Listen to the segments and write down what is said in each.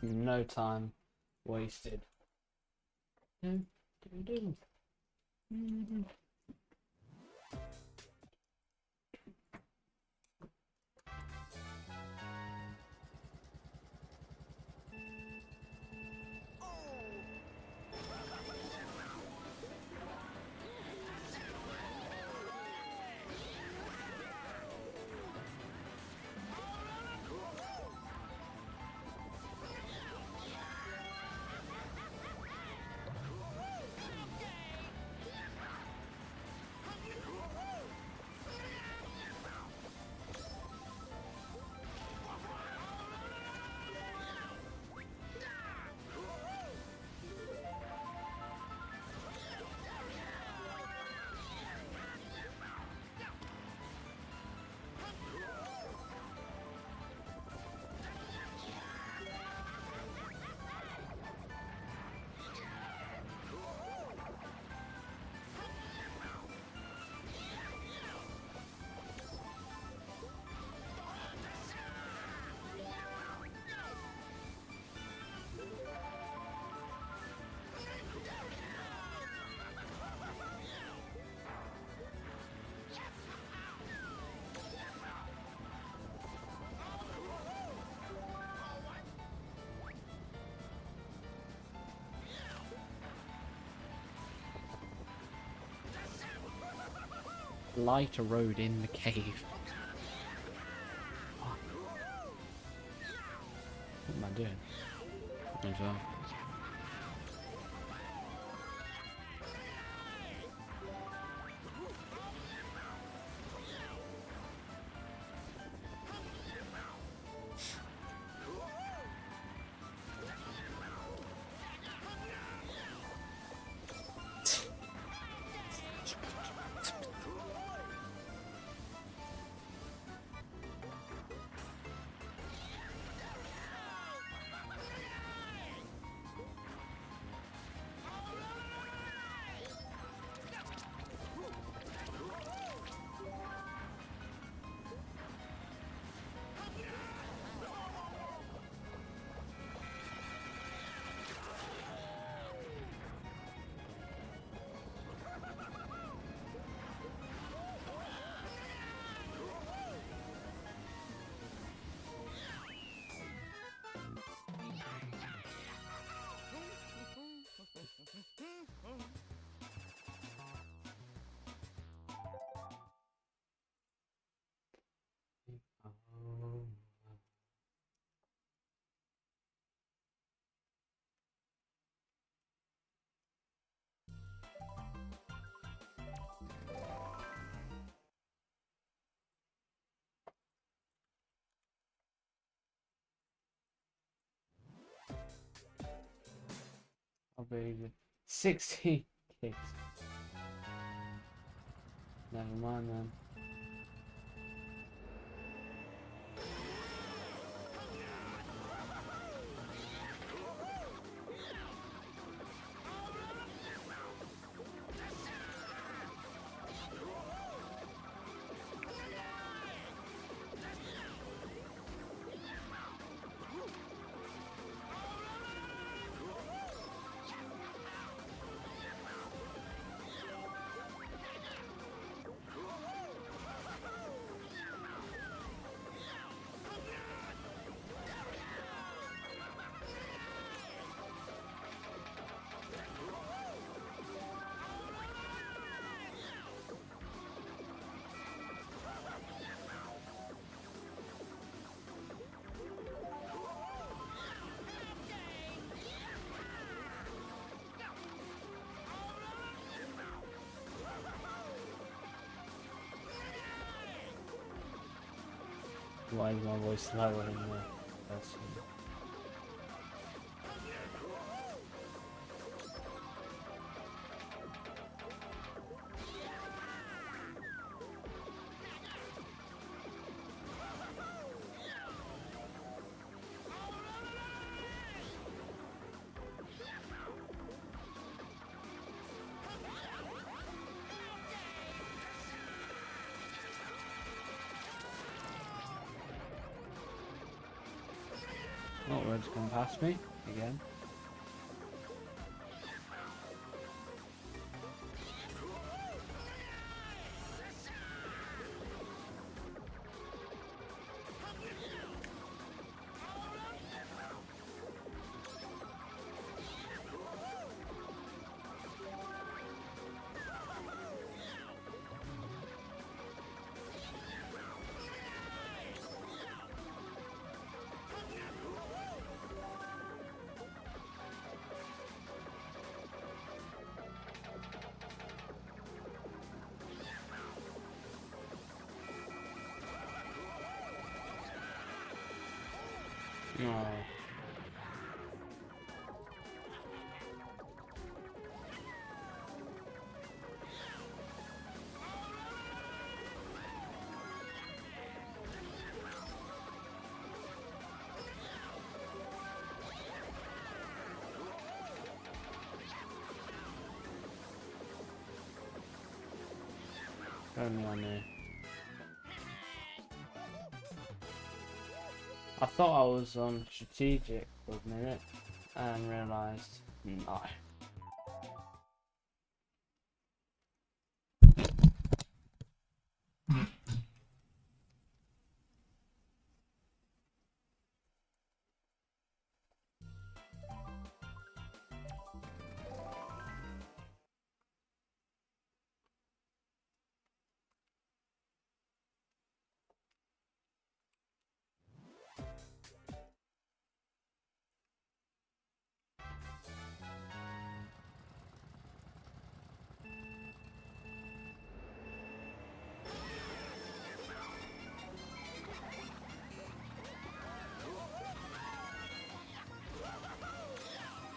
No time wasted. Dun, dun, dun. Light a road in the cave. Fuck. What am I doing? As well. I'll be 60 kicks. Never mind then. Why is my voice lower in the person? Oh, road's come past me again. Oh. Only I knew. I thought I was on strategic for a minute and realised no.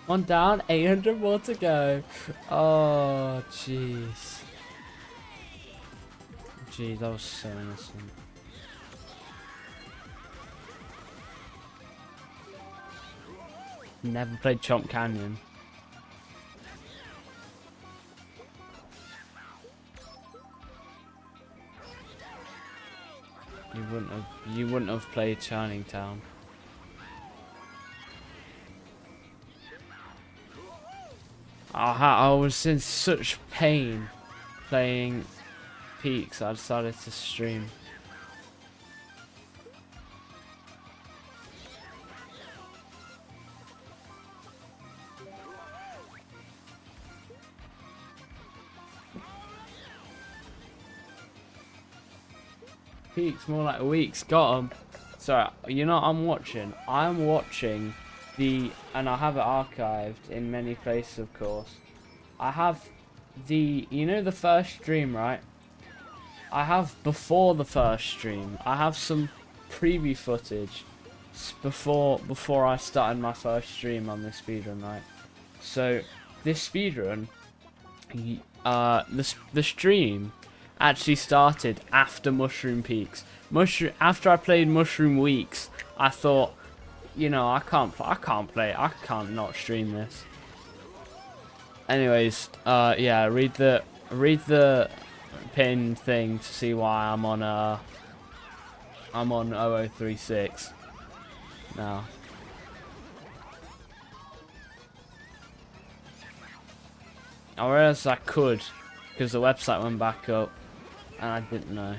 One down, 800 more to go. Oh, jeez. Jeez, that was so innocent. Never played Chomp Canyon. You wouldn't have played Shining Town. I was in such pain playing Peaks, I decided to stream. Peaks, more like Weeks, got him. So, you know what I'm watching? I'm watching the, and I have it archived in many places, of course. I have the, you know the first stream, right? I have before the first stream. I have some preview footage before I started my first stream on this speedrun, right? So, this speedrun, the stream actually started after Mushroom Peaks. After I played Mushroom Weeks, I thought, you know, I can't not stream this. Anyways, yeah, read the pin thing to see why I'm on 0036 now. I realized I could because the website went back up, and I didn't know.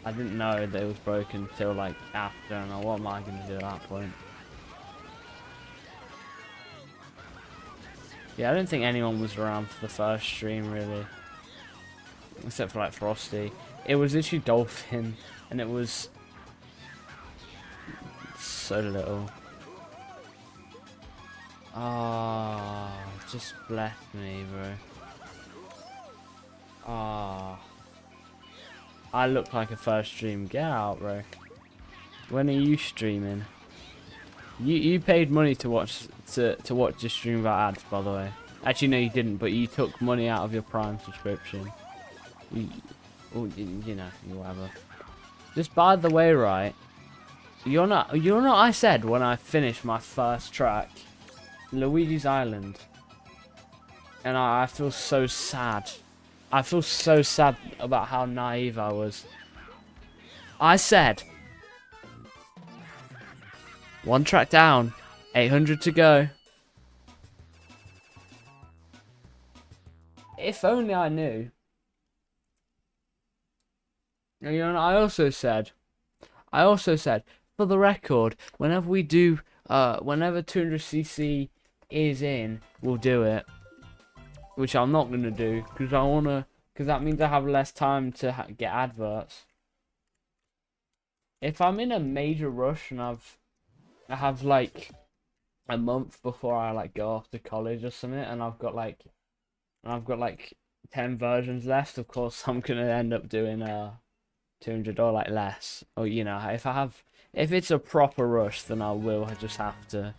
I didn't know that it was broken till like after, and what am I going to do at that point? Yeah, I don't think anyone was around for the first stream really, except for like Frosty. It was literally Dolphin, and it was so little. Ah, just left me, bro. Ah. I look like a first stream. Get out, bro. When are you streaming? You paid money to watch the stream without ads, by the way. Actually, no, you didn't. But you took money out of your Prime subscription. You know, whatever. Just by the way, right? You're not. I said when I finished my first track, Luigi's Island, and I feel so sad. I feel so sad about how naive I was. I said, One track down. 800 to go. If only I knew. You know, I also said, for the record, whenever we do, whenever 200cc is in, we'll do it. Which I'm not gonna do because that means I have less time to get adverts. If I'm in a major rush and I have like a month before I like go off to college or something, and I've got like 10 versions left, of course I'm gonna end up doing 200 or like less. Or you know, if it's a proper rush, then I just have to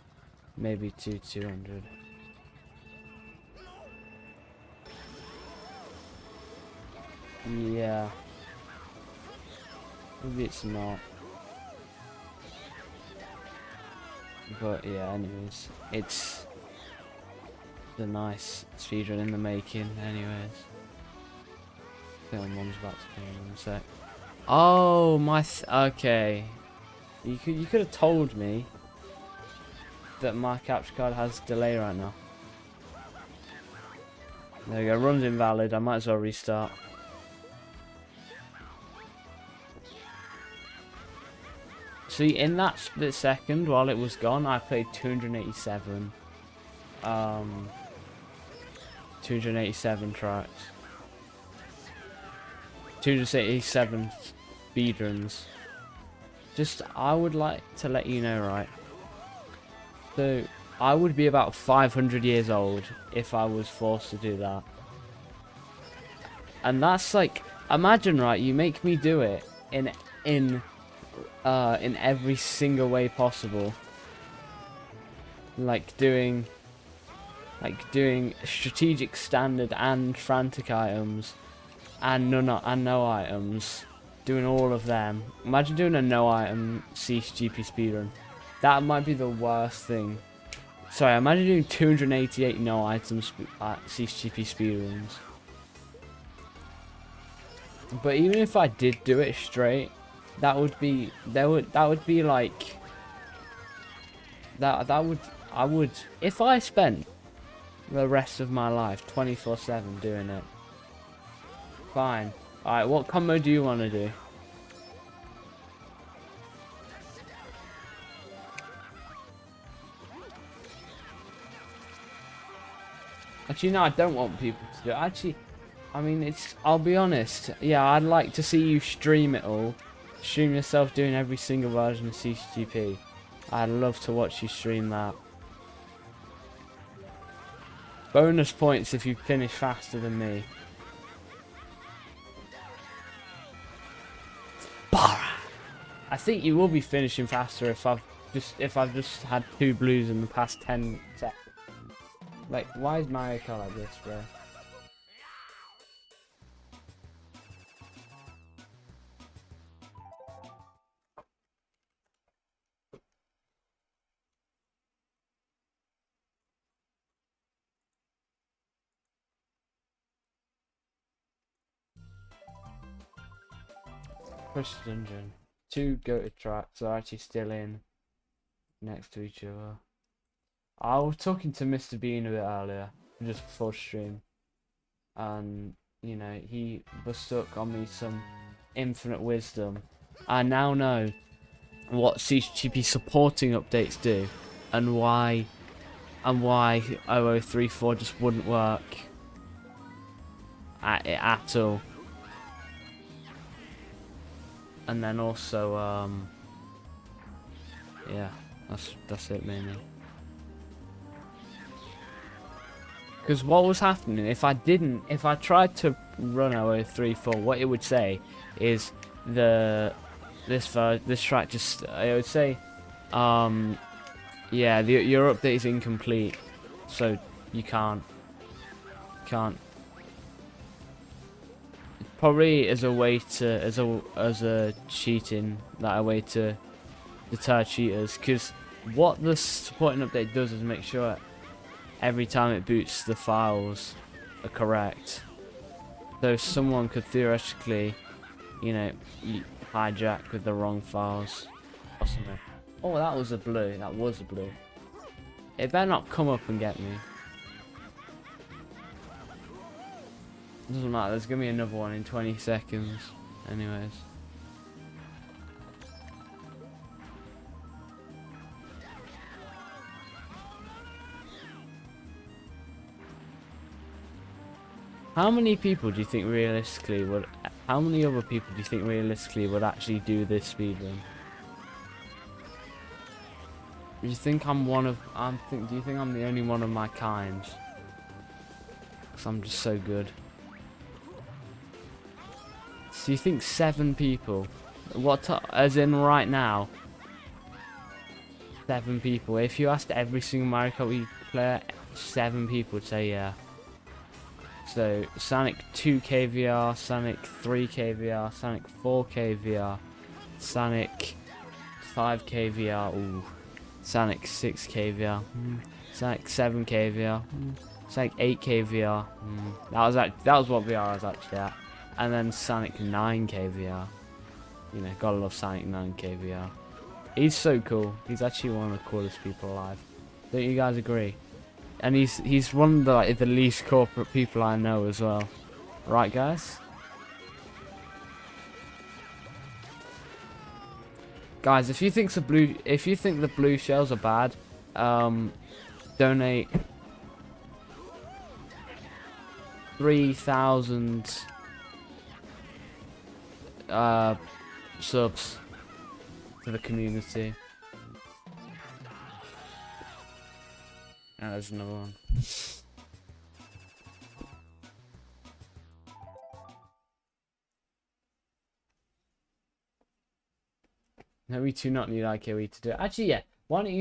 maybe 200. Yeah. Maybe it's not. But yeah, anyways, it's the nice speedrun in the making, anyways. I think my mum's about to come in a sec. Oh, okay. You could have told me that my capture card has delay right now. There we go, run's invalid, I might as well restart. See, in that split second while it was gone, I played 287 tracks. 287 speedruns. Just, I would like to let you know, right? So, I would be about 500 years old if I was forced to do that. And that's like, imagine, right, you make me do it in every single way possible. Like doing strategic, standard, and frantic items, and no items. Doing all of them. Imagine doing a no item CTGP speedrun. That might be the worst thing. Sorry, imagine doing 288 no items CTGP speedruns. But even if I did do it straight, I would if I spent the rest of my life 24/7 doing it. Fine. Alright, what combo do you want to do? Actually, no, I don't want people to do it. Actually, I mean, I'll be honest. Yeah, I'd like to see you stream it all. Stream yourself doing every single version of CTGP. I'd love to watch you stream that. Bonus points if you finish faster than me. I think you will be finishing faster if I've just had 2 blues in the past 10 seconds. Like, why is Mario Kart like this, bro? Push the dungeon. 2 go-to tracks are actually still in next to each other. I was talking to Mr. Bean a bit earlier, just before stream, and you know, he bestook on me some infinite wisdom. I now know what CTGP supporting updates do, and why 0034 just wouldn't work at all. And then also, yeah, that's it mainly. Because what was happening, if I tried to run 0034, what it would say is this track just, it would say, yeah, your update is incomplete, so you can't. Probably as a way to, as a cheating, like a way to deter cheaters. Because what the supporting update does is make sure every time it boots the files are correct. So someone could theoretically, you know, hijack with the wrong files or something. Oh, that was a blue. That was a blue. It better not come up and get me. Doesn't matter. There's gonna be another one in 20 seconds. Anyways. How many people do you think realistically would? How many other people do you think realistically would actually do this speedrun? Do you think I'm one of? Do you think I'm the only one of my kind? Because I'm just so good. So you think 7 people? As in right now? 7 people. If you asked every single Mario Kart Wii player, 7 people would say yeah. So Sonic 2K VR, Sonic 3K VR, Sonic 4K VR, Sonic 5K VR, ooh, Sonic 6K VR, Sonic 7K VR, Sonic 8K VR. That was what VR was actually at. And then Sonic 9K VR. You know, gotta love Sonic 9K VR. He's so cool. He's actually one of the coolest people alive. Don't you guys agree? And he's one of the least corporate people I know as well. Right, guys? Guys, if you think the blue shells are bad, donate 3,000 subs to the community. There's another one. No, we do not need IKE to do it. Actually, yeah. Why don't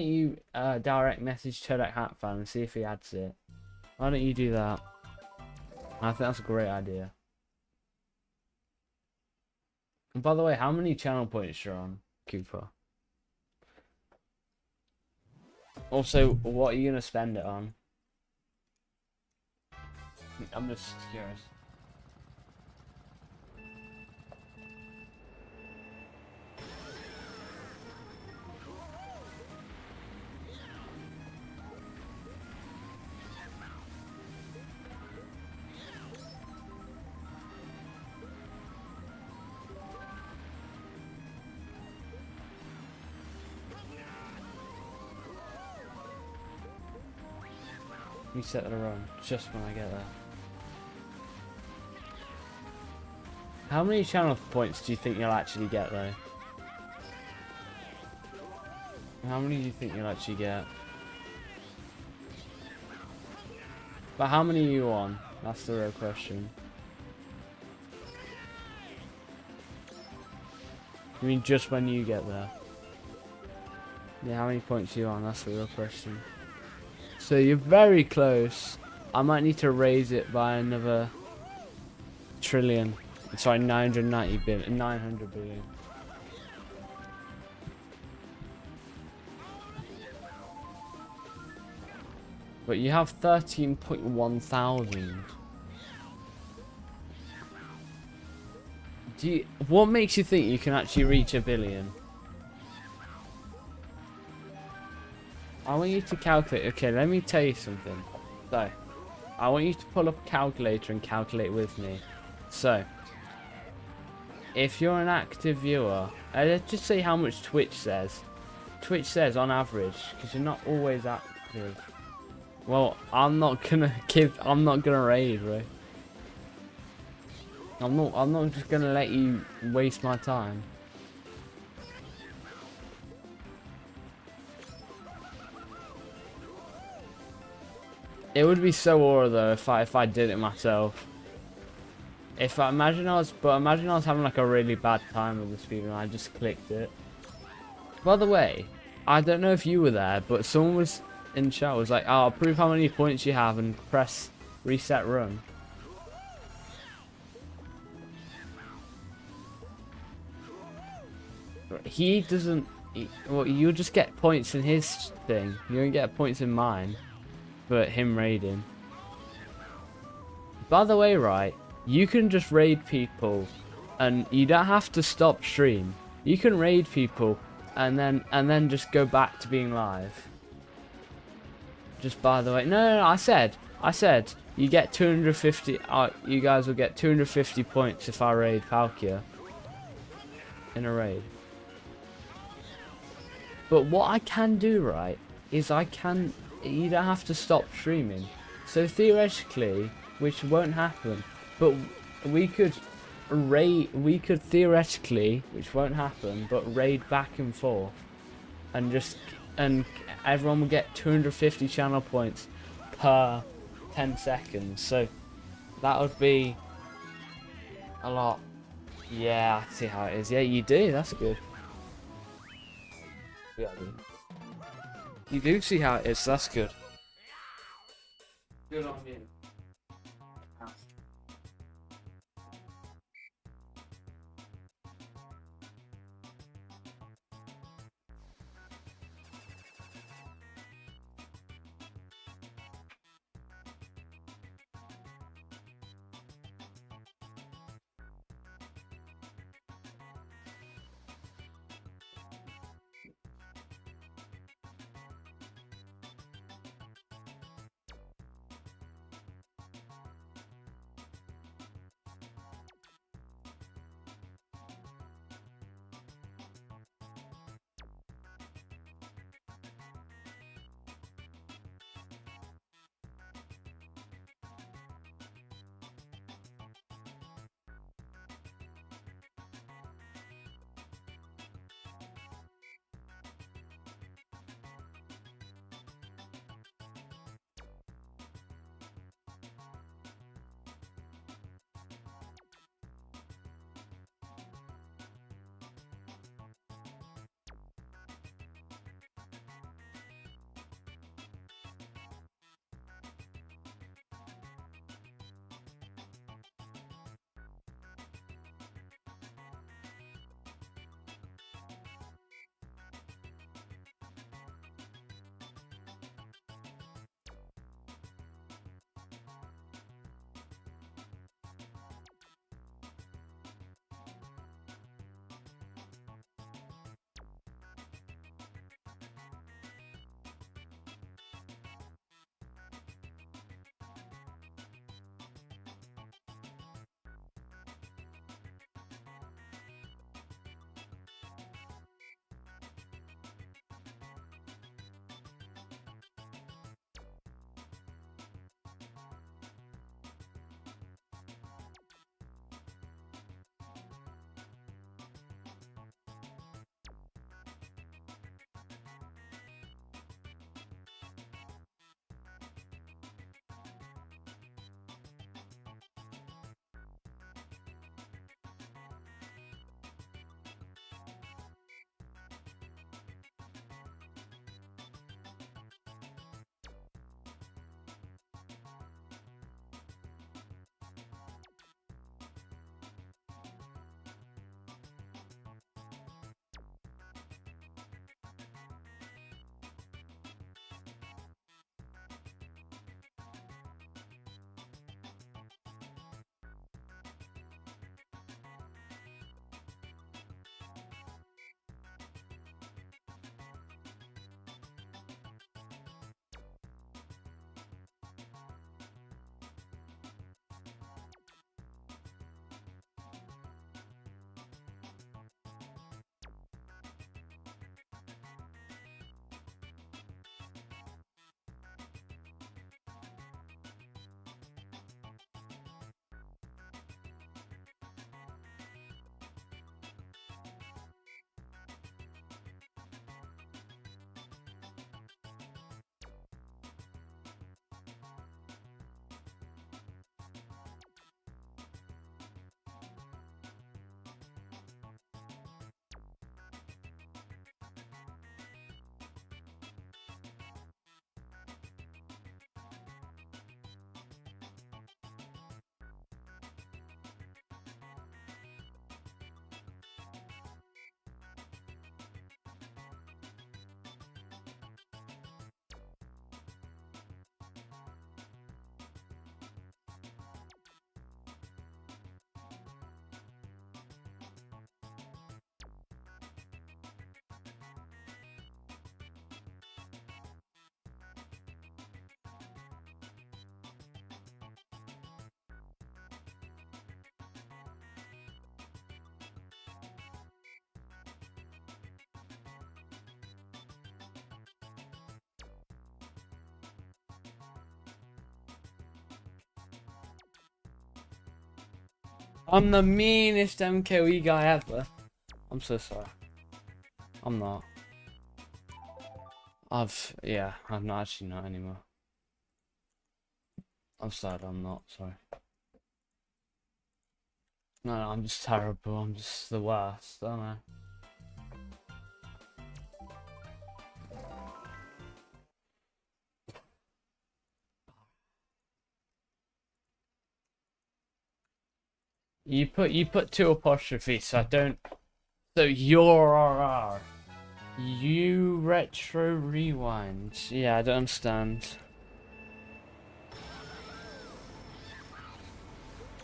you direct message Chodak Hat Fan and see if he adds it? Why don't you do that? I think that's a great idea. And by the way, how many channel points you're on, Cooper? Also, what are you gonna spend it on? I'm just curious. Reset the run just when I get there. How many channel points do you think you'll actually get though? How many do you think you'll actually get? But how many are you on? That's the real question. I mean just when you get there. Yeah, how many points are you on? That's the real question. So you're very close. I might need to raise it by another trillion. Sorry, 990 billion, 900 billion. But you have 13.1 thousand. What makes you think you can actually reach 1 billion? I want you to calculate. Okay, let me tell you something. So, I want you to pull up a calculator and calculate with me. So, if you're an active viewer, let's just say how much Twitch says. Twitch says on average, because you're not always active. Well, I'm not gonna raid, right? I'm not just gonna let you waste my time. It would be so aura though if I did it myself. Imagine I was having like a really bad time with the speedrun. I just clicked it. By the way, I don't know if you were there, but someone was in chat was like, "Oh, prove how many points you have and press reset run." He doesn't. Well, you'll just get points in his thing. You don't get points in mine. But him raiding. By the way, right, you can just raid people and you don't have to stop stream. You can raid people and then just go back to being live. Just by the way, no, I said you get 250. You guys will get 250 points if I raid Palkia in a raid. But what I can do, right, is you don't have to stop streaming. So theoretically, which won't happen, but we could theoretically, which won't happen, but raid back and forth, and everyone will get 250 channel points per 10 seconds. So that would be a lot. Yeah, I see how it is. Yeah, you do. That's good. Yeah, you do see how it is. That's good. Good on you. I'm the meanest MKE guy ever. I'm so sorry. I'm not. I'm not actually not anymore. I'm sad I'm not, sorry. No, I'm just terrible. I'm just the worst, don't I? You put two apostrophes, so I don't. So you're you retro rewind. Yeah, I don't understand.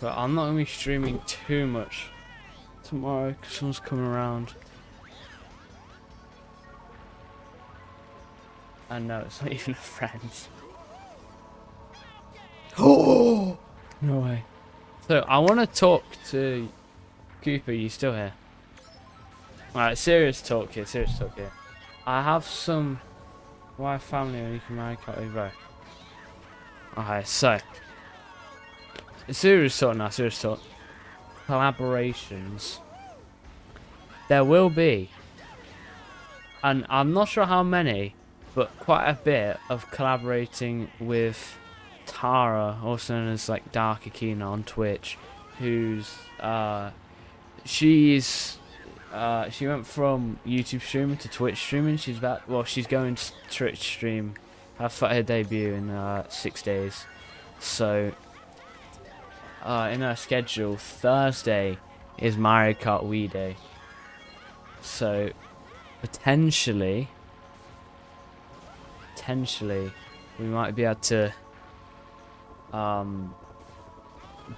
But I'm not gonna be streaming too much tomorrow because someone's coming around. I know it's not even a friend. Oh no way. So I want to talk to Cooper. You still here? Alright, serious talk here. Serious talk here. I have some. Why family when you can marry bro? Okay, so serious talk now. Serious talk. Collaborations. There will be, and I'm not sure how many, but quite a bit of collaborating with Tara, also known as like Dark Akina on Twitch, who's she went from YouTube streaming to Twitch streaming. She's going to Twitch stream her debut in 6 days. So in her schedule, Thursday is Mario Kart Wii Day. So potentially we might be able to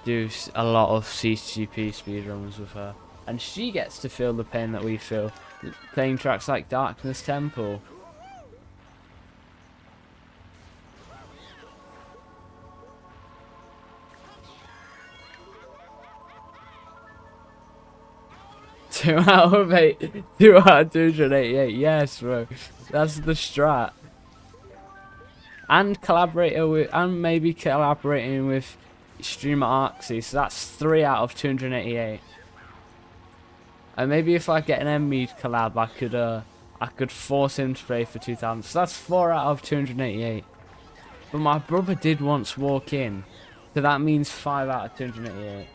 do a lot of CTGP speedruns with her, and she gets to feel the pain that we feel playing tracks like Darkness Temple. Two out of 288. Yes, bro, that's the strat. And maybe collaborating with streamer Arxy, so that's 3 out of 288. And maybe if I get an M-Mead collab, I could force him to play for 2000. So that's 4 out of 288. But my brother did once walk in, so that means 5 out of 288.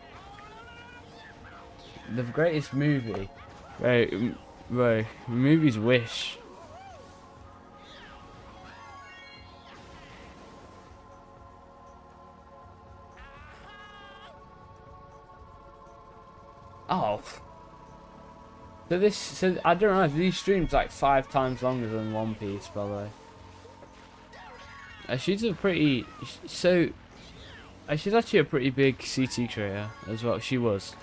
The greatest movie, bro, movie's Wish. Oh. So I don't know, these streams like 5 times longer than One Piece, by the way. She's a pretty, she's actually a pretty big CT creator as well. She was,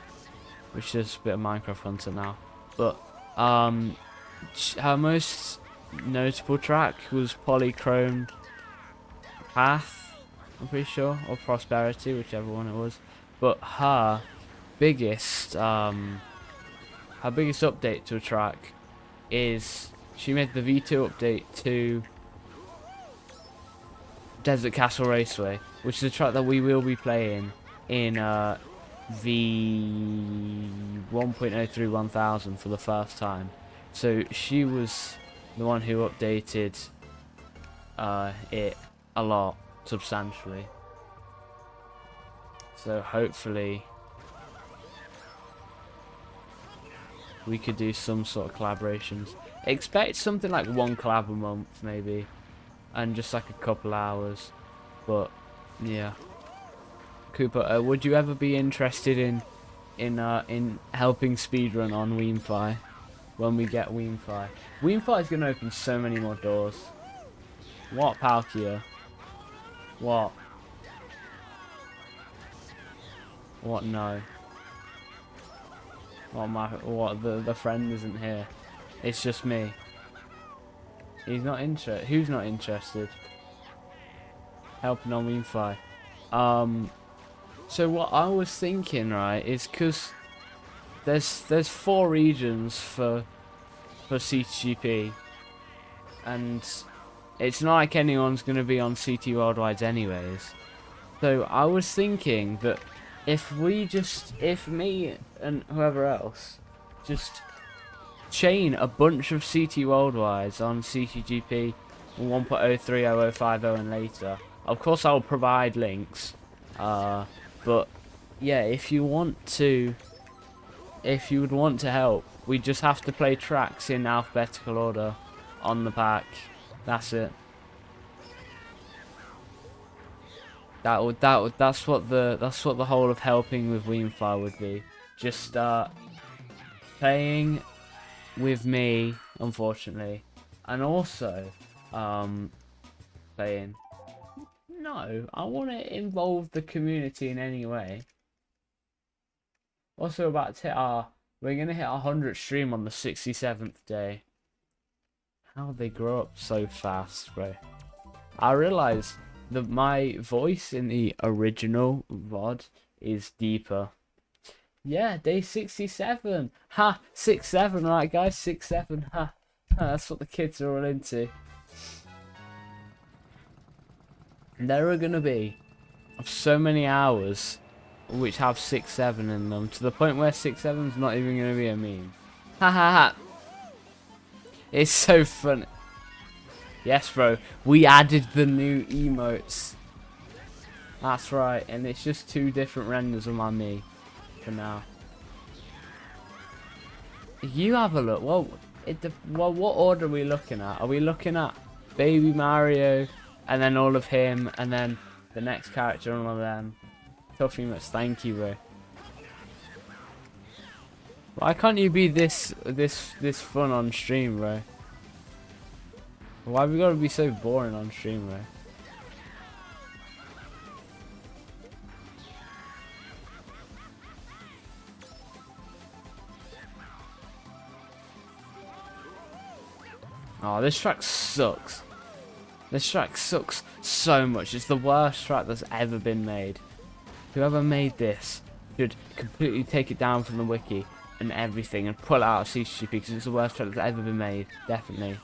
which is a bit of Minecraft content now. But her most notable track was Polychrome Path, I'm pretty sure, or Prosperity, whichever one it was. But her biggest update to a track is she made the V2 update to Desert Castle Raceway, which is a track that we will be playing in V 1.03 1000 for the first time. So she was the one who updated it a lot, substantially. So hopefully we could do some sort of collaborations. Expect something like 1 collab a month, maybe, and just like a couple hours. But yeah, Cooper, would you ever be interested in helping speedrun on Weemfi when we get Weemfi? Weemfi is gonna open so many more doors. What, Palkia? What? What? No. The friend isn't here. It's just me. He's not interested. Who's not interested? Helping on Weemfi. So what I was thinking, right, is because there's 4 regions for CTGP, and it's not like anyone's gonna be on CT Worldwide anyways. So I was thinking that if me and whoever else just chain a bunch of CT Worldwides on CTGP 1.030050 and later. Of course, I'll provide links. But yeah, if you would want to help, we just have to play tracks in alphabetical order on the pack. That's it. That's what the whole of helping with Weemfire would be. Just start playing with me, unfortunately, and also playing. No, I want to involve the community in any way. Also, about to we're gonna hit our 100th stream on the 67th day. How they grow up so fast, bro. I realize that my voice in the original VOD is deeper. Yeah, day 67. Ha, 6-7, right guys, 6-7. Ha, that's what the kids are all into. There are gonna be so many hours which have 6-7 in them, to the point where 6-7's not even gonna be a meme. Ha ha ha. It's so funny. Yes, bro, we added the new emotes. That's right, and it's just 2 different renders of my me for now. You have a look. Well, what order are we looking at? Are we looking at Baby Mario, and then all of him, and then the next character and all of them? Tough emotes, thank you, bro. Why can't you be this fun on stream, bro? Why have we got to be so boring on stream, bro? Oh, this track sucks. This track sucks so much. It's the worst track that's ever been made. Whoever made this should completely take it down from the wiki and everything and pull it out of CTGP, because it's the worst track that's ever been made. Definitely.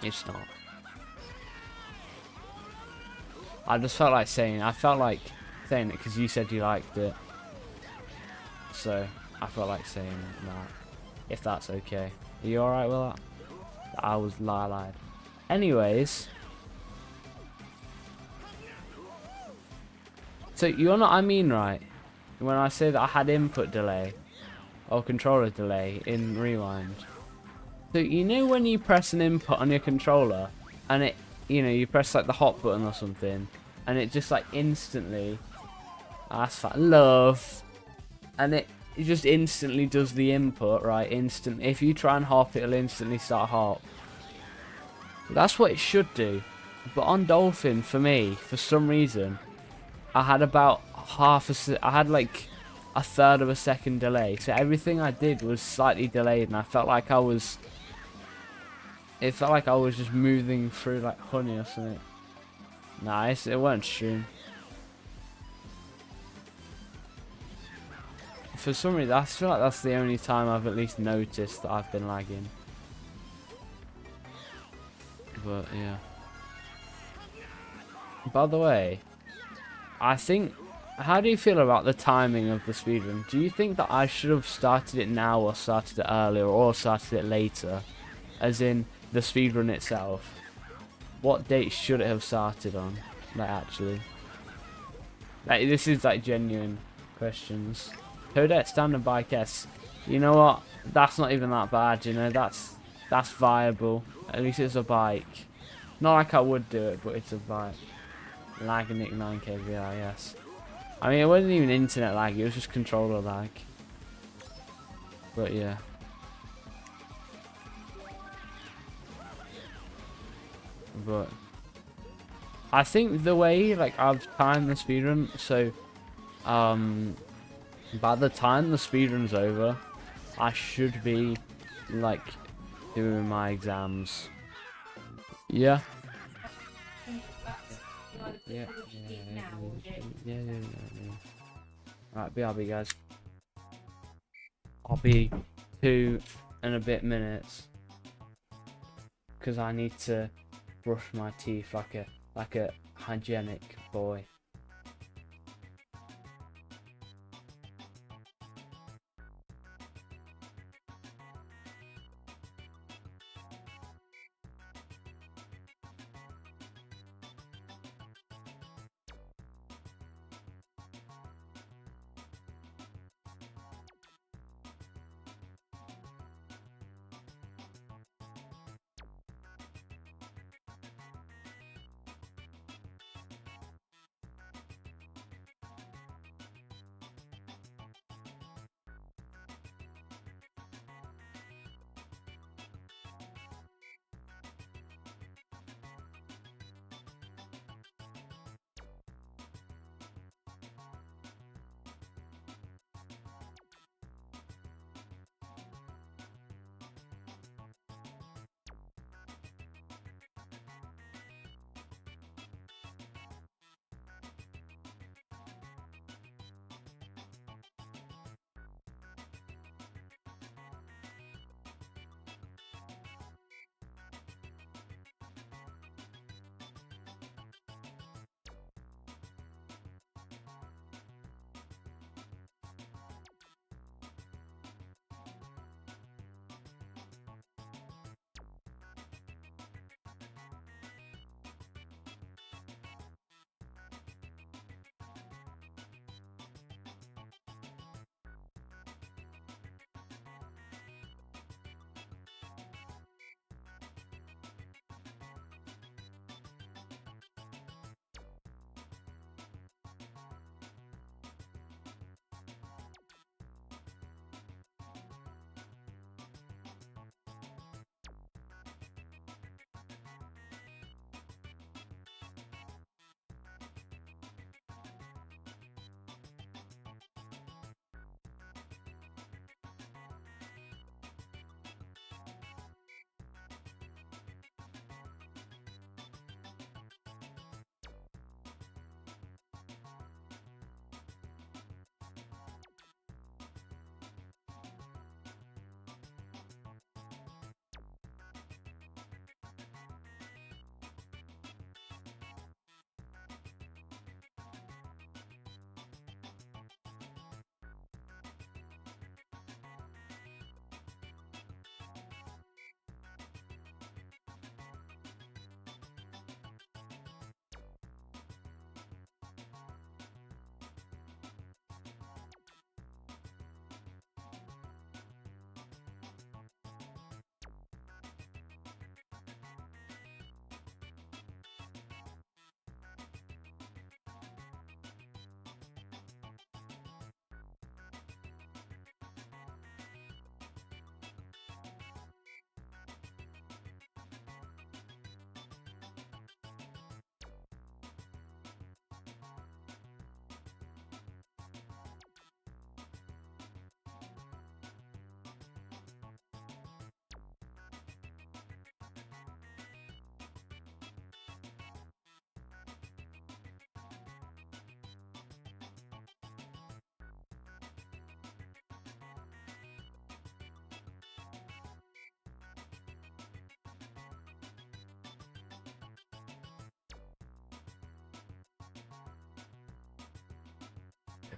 It's not. I just felt like saying it because you said you liked it. So I felt like saying that. If that's okay. Are you alright with that? I was lied. Anyways. So you know what I mean, right? When I say that I had input delay or controller delay in Rewind. So you know when you press an input on your controller and it, you know, you press like the hot button or something and it just like instantly, that's fat love, and it just instantly does the input, right? Instant. If you try and hop, it'll instantly start hop. That's what it should do. But on Dolphin, for me, for some reason, I had about I had like a third of a second delay. So everything I did was slightly delayed, and I felt like it felt like I was just moving through like honey or something. Nice, it weren't stream. For some reason, I feel like that's the only time I've at least noticed that I've been lagging. But yeah. By the way, I think, how do you feel about the timing of the speedrun? Do you think that I should have started it now or started it earlier or started it later? As in the speedrun itself. What date should it have started on? Like actually. Like this is like genuine questions. Toadette standing bike S. You know what? That's not even that bad, you know, that's viable. At least it's a bike. Not like I would do it, but it's a bike. Lag Nick 9k VR, yes. I mean, it wasn't even internet lag, it was just controller lag. But yeah. But I think the way like I've timed the speedrun, so by the time the speedrun's over, I should be like doing my exams. Yeah. Yeah. Right, BRB guys. I'll be 2 and a bit minutes because I need to brush my teeth like a hygienic boy.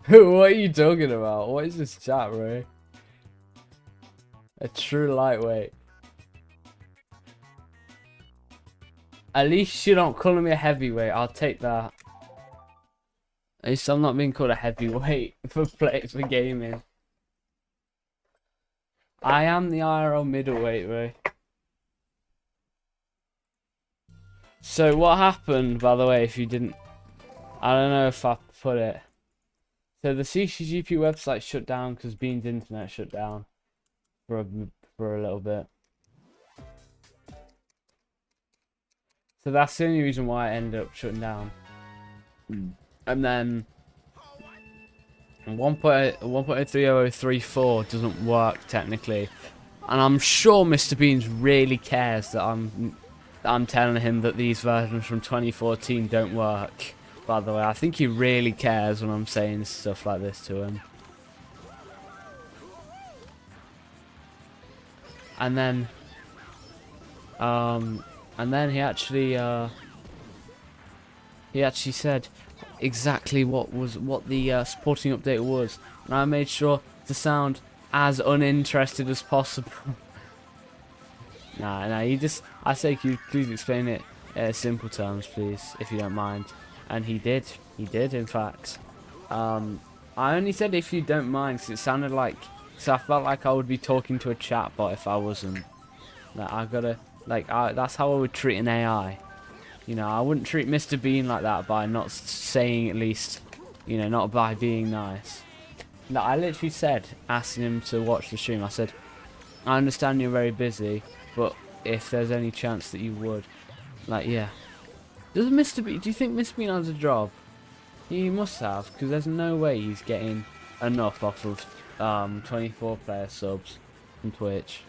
What are you talking about? What is this chat, bro? A true lightweight. At least you don't call me a heavyweight. I'll take that. At least I'm not being called a heavyweight for gaming. I am the IRL middleweight, bro. So what happened, by the way, if you didn't... I don't know if I put it. So the CTGP website shut down because Bean's internet shut down for a little bit. So that's the only reason why it ended up shutting down. And then 1.3034 doesn't work technically. And I'm sure Mr. Beans really cares that I'm telling him that these versions from 2014 don't work. By the way, I think he really cares when I'm saying stuff like this to him. And then he actually said exactly what the supporting update was, and I made sure to sound as uninterested as possible. Nah, I say, could you please explain it in simple terms, please, if you don't mind. And he did, in fact. I only said if you don't mind, because it sounded like, so I felt like I would be talking to a chatbot if I wasn't. Like, that's how I would treat an AI. You know, I wouldn't treat Mr. Bean like that by not saying, at least, you know, not by being nice. No, I literally said, asking him to watch the stream, I said, I understand you're very busy, but if there's any chance that you would, like, yeah. Do you think Mr. Bean has a job? He must have, because there's no way he's getting enough off of 24 player subs from Twitch.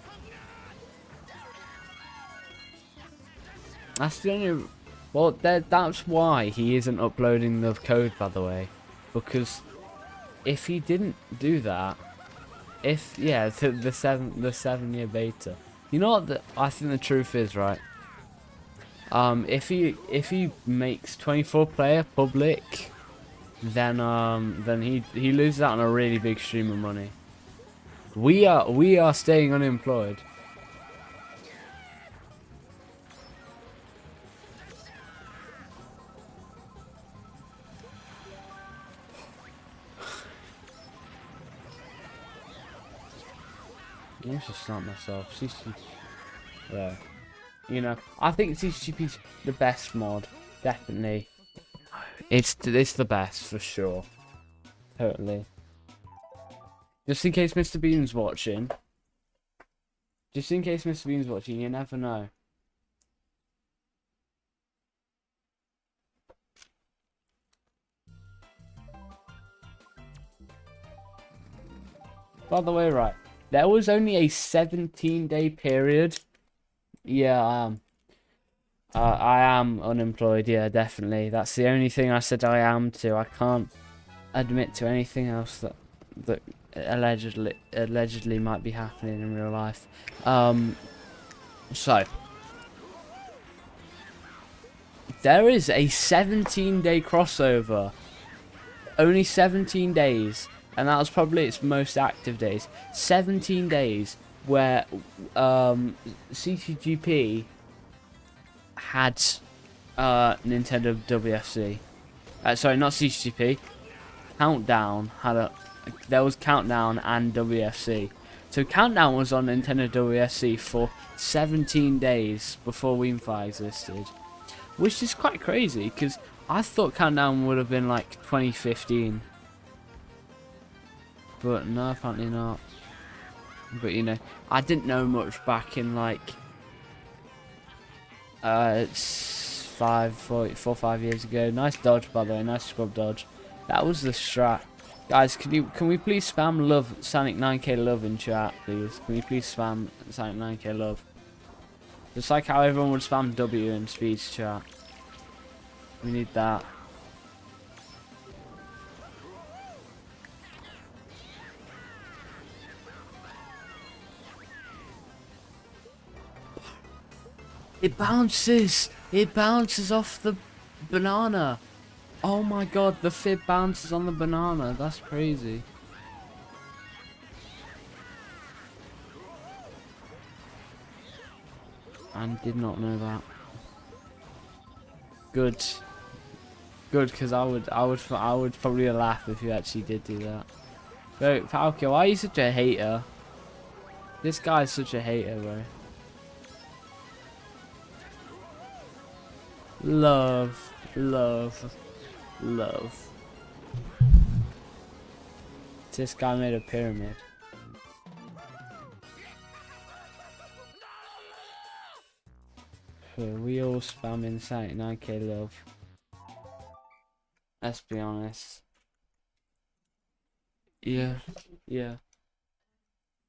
That's the only... Well, that's why he isn't uploading the code, by the way. Because if he didn't do that, the 7-year beta. You know what I think the truth is, right? If he makes 24 player public, then he loses out on a really big stream of money. We are staying unemployed. I should start myself. CCGP. Yeah. You know, I think CCGP's the best mod. Definitely. It's the best for sure. Totally. Just in case Mr. Bean's watching. You never know. By the way, right. There was only a 17-day period. Yeah, I am. I am unemployed, yeah, definitely. That's the only thing I said I am to. I can't admit to anything else that allegedly might be happening in real life. So there is a 17-day crossover. Only 17 days. And that was probably its most active days. 17 days where CTGP had Nintendo WFC. Sorry, not CTGP. Countdown had there was Countdown and WFC. So Countdown was on Nintendo WFC for 17 days before WiiFi existed. Which is quite crazy, because I thought Countdown would have been like 2015. But no, apparently not. But you know, I didn't know much back in like it's 4 or 5 years ago. Nice dodge, by the way, nice scrub dodge. That was the strat. Guys, can we please spam love Sonic 9K love in chat, please? Can we please spam Sonic 9K love? Just like how everyone would spam W in Speed's chat. We need that. It bounces! It bounces off the banana! Oh my god, the fib bounces on the banana. That's crazy. I did not know that. Good. Good, because I would probably laugh if you actually did do that. Bro, Falco, why are you such a hater? This guy's such a hater, bro. Love, love, love. This guy made a pyramid. We all spam insane 9k love. Let's be honest. Yeah, yeah.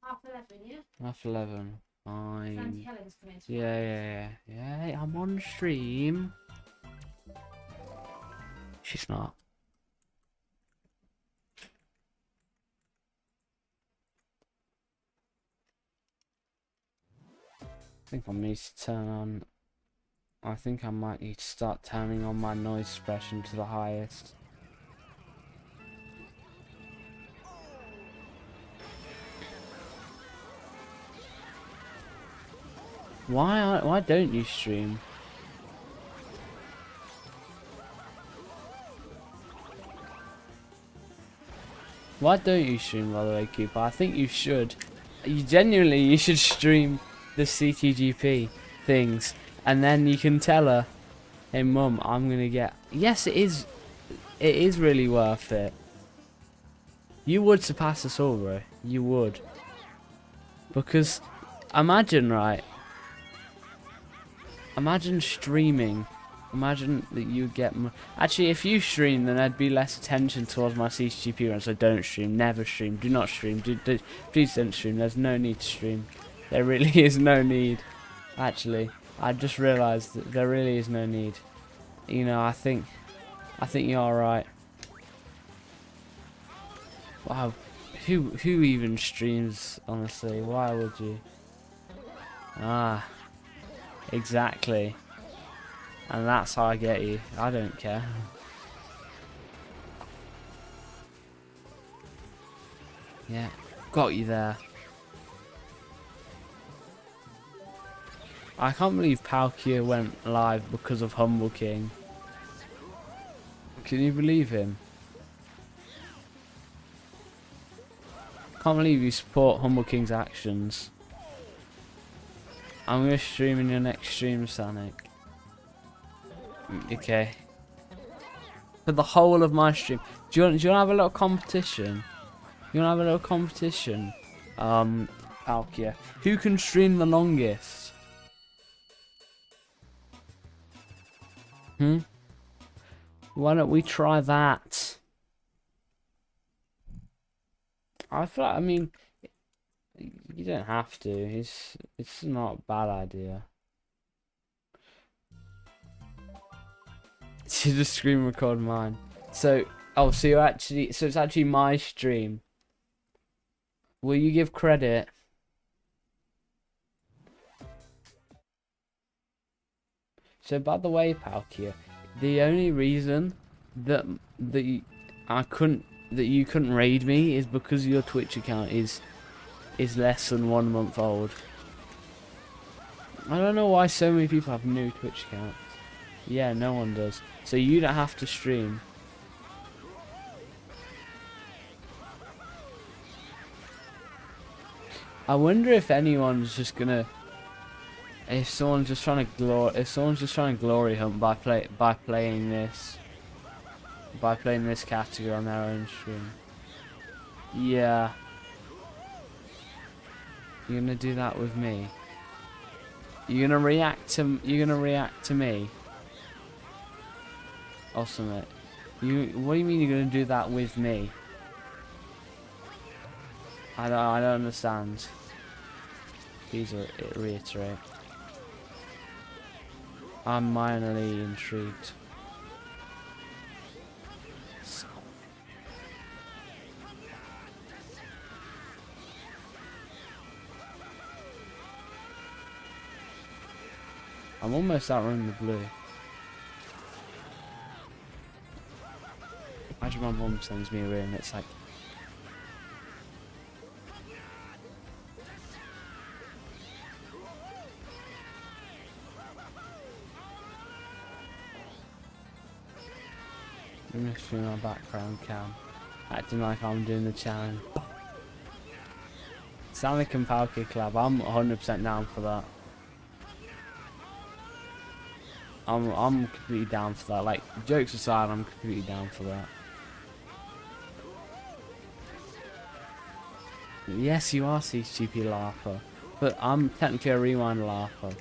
Half 11, yeah? Half 11. Fine. Sandy Helen's coming to Yeah. Hey, I'm on stream. She's not. I think I need to turn on. I think I might need to start turning on my noise suppression to the highest. Why don't you stream? Why don't you stream, by the way, Cooper? I think you should. You should stream the CTGP things, and then you can tell her, "Hey, Mum, I'm gonna get." Yes, it is. It is really worth it. You would surpass us all, bro. You would. Because, imagine, right? Imagine streaming. Imagine that you get... Actually, if you stream, then there'd be less attention towards my CTGP run, so don't stream. Never stream. Do not stream. Please don't stream. There's no need to stream. There really is no need. Actually, I just realised that there really is no need. You know, I think you're right. Wow. Who even streams, honestly? Why would you? Ah. Exactly. And that's how I get you. I don't care. Yeah, got you there. I can't believe Palkia went live because of Humble King. Can you believe him? Can't believe you support Humble King's actions. I'm gonna stream in your next stream, Sonic. Okay. For the whole of my stream. Do you want to have a little competition? You want to have a little competition? Palkia. Who can stream the longest? Why don't we try that? I feel like, I mean, you don't have to. It's not a bad idea. To just screen record mine. So, so you're actually, so it's actually my stream. Will you give credit? So, by the way, Palkia, the only reason that you couldn't raid me is because your Twitch account is less than 1 month old. I don't know why so many people have new Twitch accounts. Yeah, no one does. So you don't have to stream. I wonder if anyone's just gonna, if someone's just trying to glory hunt by playing this category on their own stream. Yeah. You're gonna do that with me. You're gonna react to me. Awesome, mate. What do you mean you're gonna do that with me? I don't understand. Please reiterate. I'm minorly intrigued. I'm almost outrunning the blue. Imagine my mum sends me a reel and it's like, I'm just doing my background cam, acting like I'm doing the challenge. Sound like Palki collab. I'm 100% down for that. I'm completely down for that. Like, jokes aside, I'm completely down for that. Yes, you are CTGP LARPer, but I'm technically a rewind LARPer,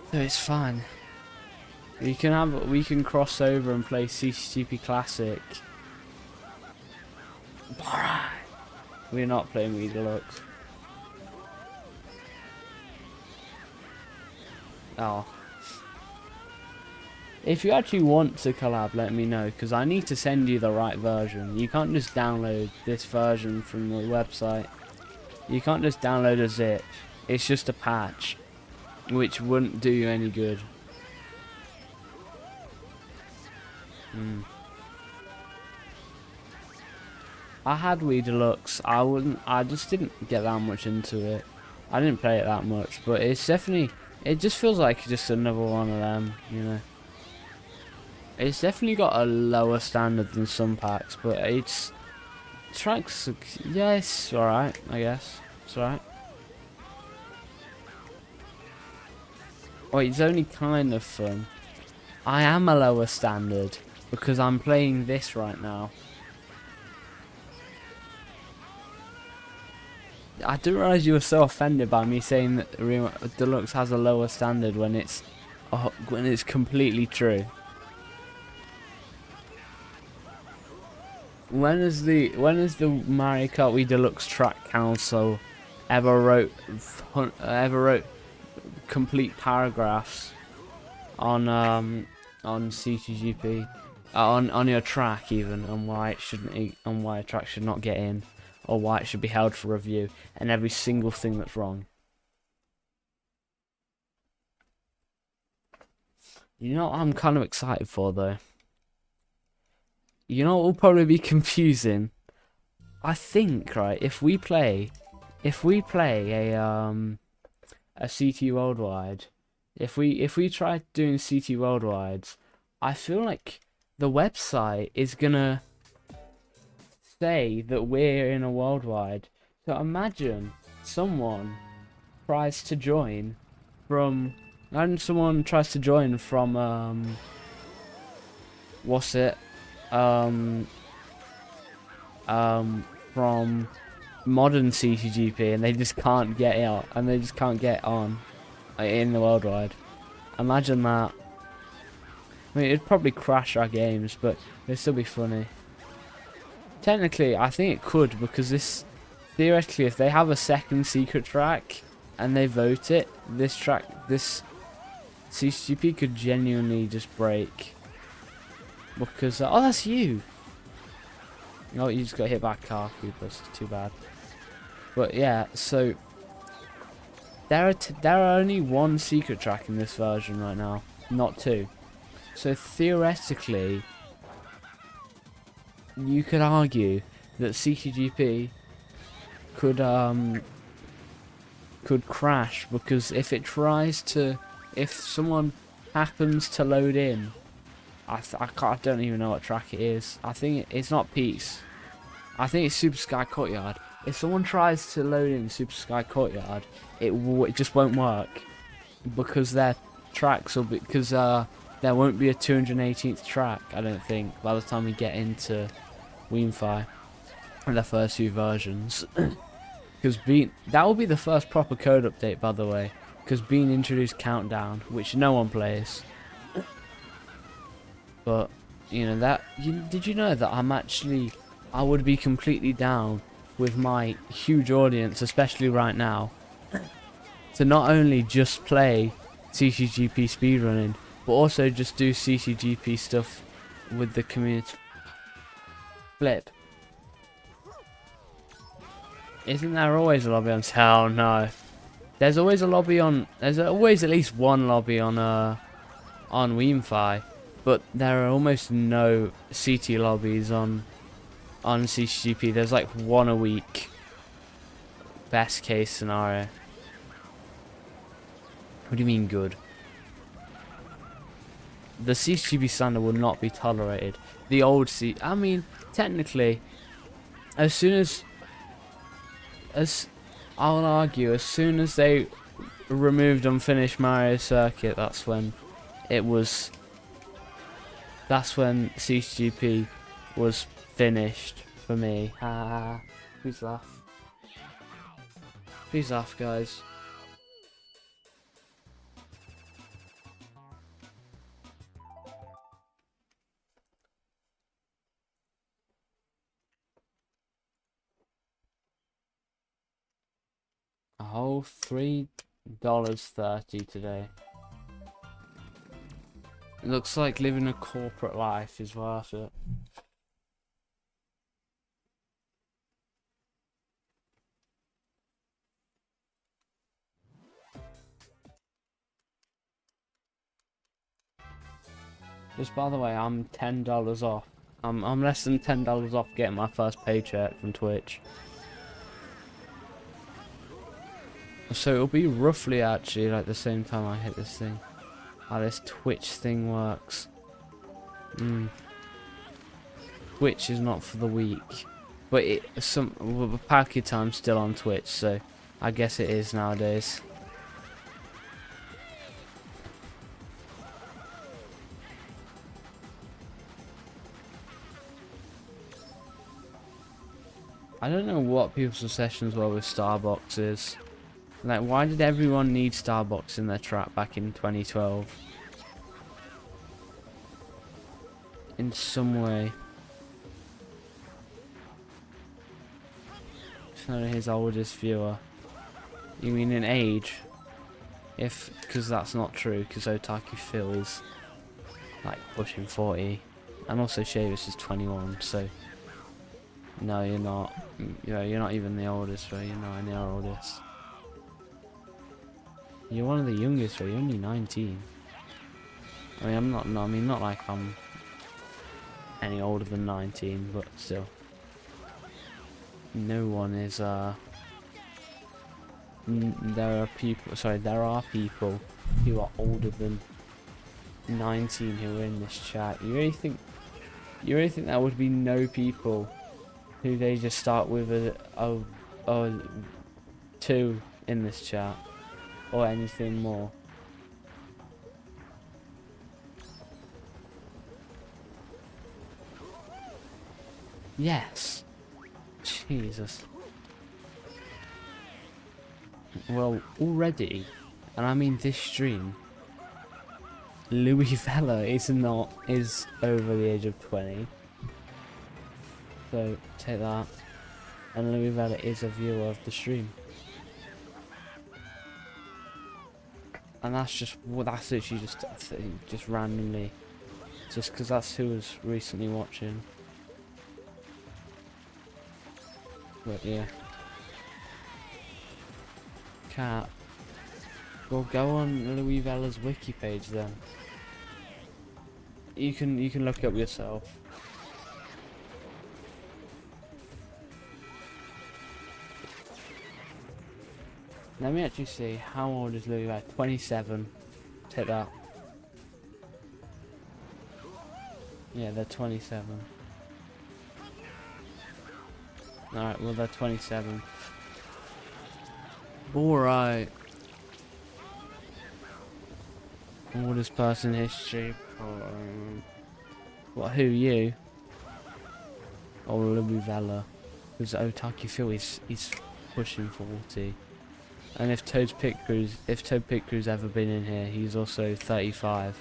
so it's fine. We can cross over and play CTGP Classic. Alright. We're not playing Wii Deluxe. Oh. If you actually want to collab, let me know, because I need to send you the right version. You can't just download this version from the website. You can't just download a zip. It's just a patch, which wouldn't do you any good. I had Wii Deluxe. I just didn't get that much into it. I didn't play it that much, but it's definitely, it just feels like just another one of them, you know. It's definitely got a lower standard than some packs, but it's tracks. Yeah, it's alright, I guess. It's alright. Wait, it's only kind of fun. I am a lower standard because I'm playing this right now. I didn't realize you were so offended by me saying that Deluxe has a lower standard when it's completely true. When is the Mario Kart Wii Deluxe Track Council ever wrote complete paragraphs on CTGP on your track, even on why it shouldn't, on why a track should not get in, or why it should be held for review, and every single thing that's wrong? You know what I'm kind of excited for though? You know what will probably be confusing? I think, right, if we play a CT Worldwide, if we try doing CT Worldwides, I feel like the website is gonna say that we're in a worldwide. So imagine someone tries to join from from modern CTGP, and they just can't get out, and they just can't get on in the worldwide. Imagine that. I mean, it'd probably crash our games, but it'd still be funny. Technically, I think it could, because this, theoretically, if they have a second secret track and they vote it, this CTGP could genuinely just break. Because oh, that's you. No, you just got hit by a car, Coopers. Too bad. But yeah, so there are only one secret track in this version right now, not two. So theoretically, you could argue that CTGP could crash, because if someone happens to load in, I don't even know what track it is. I think it's not Peace. I think it's Super Sky Courtyard. If someone tries to load in Super Sky Courtyard, it just won't work, because their tracks will be, because there won't be a 218th track, I don't think, by the time we get into Wienfi and the first few versions. Because that will be the first proper code update, by the way, because Bean introduced Countdown, which no one plays. But you know did you know that I would be completely down with my huge audience, especially right now, to not only just play CTGP speedrunning, but also just do CTGP stuff with the community. Flip. Isn't there always a lobby on? Hell no. There's always a lobby on. There's always at least one lobby on Wienfi. but there are almost no CT lobbies on CTGP. There's like one a week. Best case scenario. What do you mean good? The CTGP standard will not be tolerated. The old I mean, technically, as soon as I'll argue, as soon as they removed Unfinished Mario Circuit, that's when CTGP was finished for me. Please laugh. Please laugh, guys. A whole $3.30 today. It looks like living a corporate life is worth it. Just by the way, I'm $10 off. I'm less than $10 off getting my first paycheck from Twitch. So it'll be roughly actually like the same time I hit this thing. How this Twitch thing works. Twitch is not for the weak, but packet time's still on Twitch, so I guess it is nowadays. I don't know what people's obsessions were with Starbucks. Like, why did everyone need Starbucks in their trap back in 2012? In some way. It's not his oldest viewer. You mean in age? Because that's not true, because Otaku Phil is like pushing 40. And also Shavis is 21, so... No, you're not. You're not even the oldest, right? You're not the oldest. You're one of the youngest, right? You're only 19. I mean, I'm not. No, I mean, not like I'm any older than 19, but still. No one is. There are people. Sorry, there are people who are older than 19 who are in this chat. You really think? You really think there would be no people who they just start with a 2 in this chat, or anything more? Yes. Jesus. Well, already, and I mean this stream, Louis Vella is over the age of 20. So take that, and Louis Vella is a viewer of the stream, and that's literally just randomly, just because that's who was recently watching. But yeah, Cat. Well, go on Louis Vella's wiki page then. You can look it up yourself. Let me actually see, how old is Louis Vella? 27. Take that. Yeah, they're 27. Alright, well they're 27. Alright. Oldest person history. What, who, you? Or Louis Vella? Because Otaku Phil he's pushing 40. And if Toad Pickrew's ever been in here, he's also 35.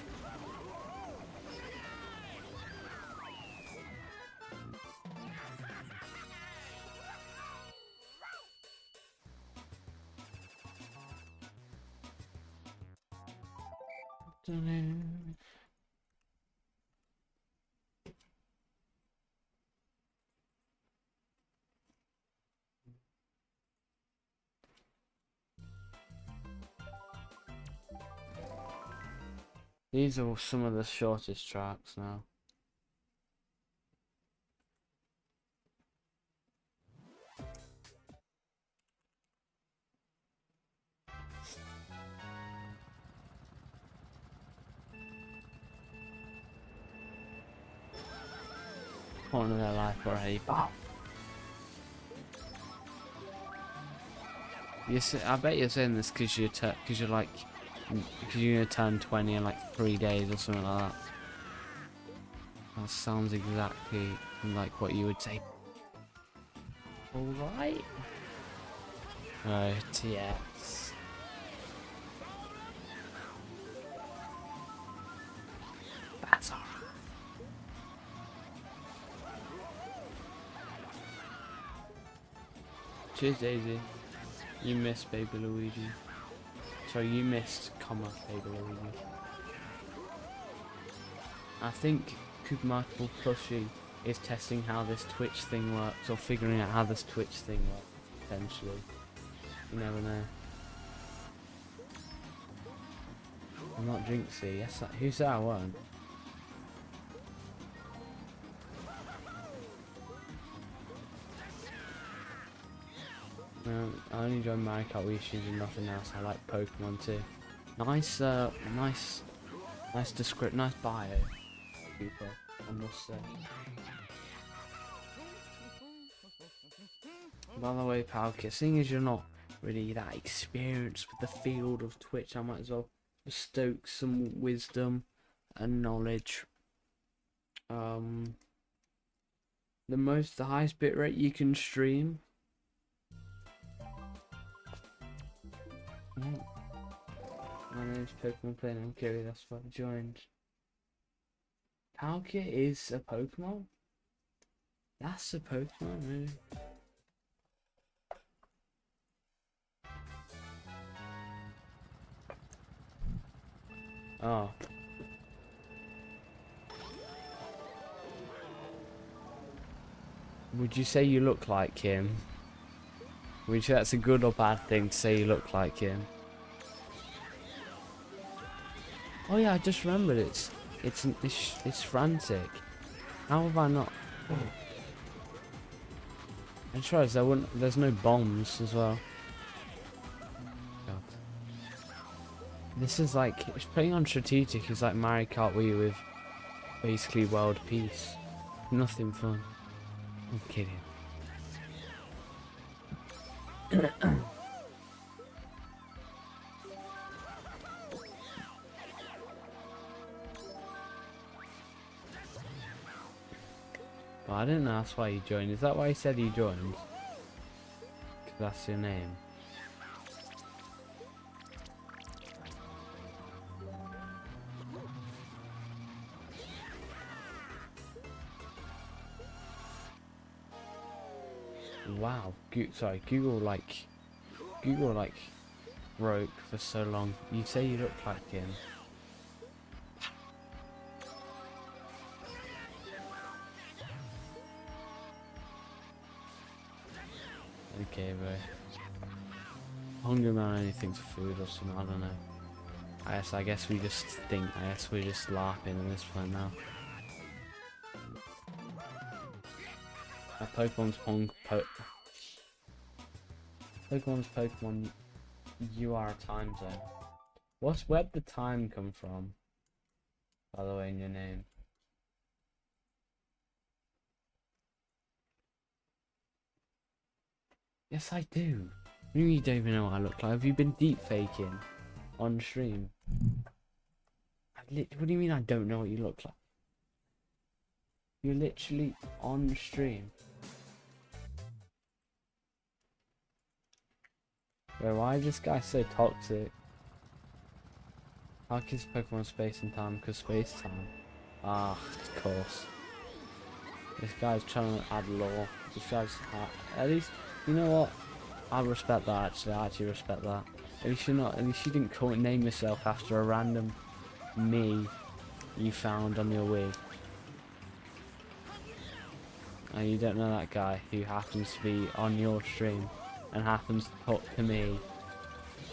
These are some of the shortest tracks now. One of their life already. Bow. I bet you're saying this because you're like, because you're gonna turn 20 in like 3 days or something like that. That sounds exactly like what you would say. Alright. Right, yes. That's alright. Cheers, Daisy. You missed Baby Luigi. Sorry, you missed, Baby Luigi. I think Cube Multiple Plushie is testing how this Twitch thing works, or figuring out how this Twitch thing works, potentially. You never know. I'm not Jinxie. Yes, who said I weren't? I only joined Mario Kart Wii Shoes and nothing else. I like Pokemon too. Nice, nice descript, nice bio, people, I must say. By the way, Palkia, seeing as you're not really that experienced with the field of Twitch, I might as well stoke some wisdom and knowledge. The highest bitrate you can stream. My name's Pokemon Player, I'm curious, that's why I joined. Palkia is a Pokemon? That's a Pokemon, really? Oh. Would you say you look like him? Would you say that's a good or bad thing to say you look like him? Oh yeah, I just remembered it's frantic. How have I not? Oh. I'm sure there's no bombs as well. God. This is like, it's playing on strategic is like Mario Kart Wii with basically world peace. Nothing fun. I'm kidding. Well, I didn't ask why you joined. Is that why you said you joined? Because that's your name. Wow. Google broke for so long. You say you look like him. Okay, bro. Hungry man only thinks of food or something, I don't know. I guess we just think, I guess we're just laughing at this point now. Pokemon's Pokemon, you are a time zone. Where'd the time come from? By the way, in your name. Yes, I do. You don't even know what I look like. Have you been deep faking on stream? What do you mean I don't know what you look like? You're literally on stream. Bro, why is this guy so toxic? How is Pokemon space and time? Because space time. Ah, of course. This guy's trying to add lore. This guy's at least, you know what? I respect that actually. I actually respect that. At least you're not. At least you didn't name yourself after a random me you found on your Wii. And you don't know that guy who happens to be on your stream and happens to talk to me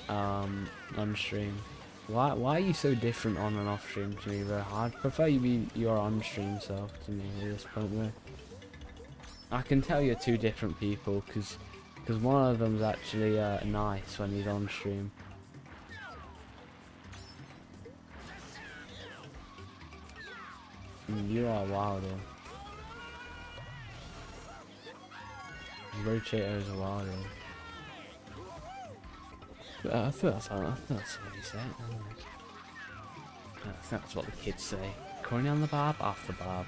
on stream. Why are you so different on and off stream to me, bro? I'd prefer you be your on stream self to me at this point, bro. I can tell you're two different people, because one of them's actually nice when he's on stream. You are wilder. Rotator's a wilder. I think that's what he said. That's what the kids say. Corny on the barb, off the barb.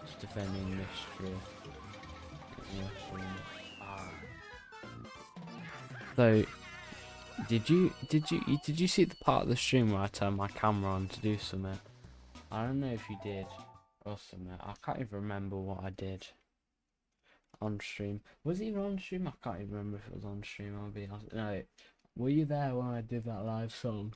Just defending mystery. So, did you see the part of the stream where I turned my camera on to do something? I don't know if you did or something. I can't even remember what I did on stream. Was it even on stream? I can't even remember if it was on stream. I'll be honest. No, were you there when I did that live song?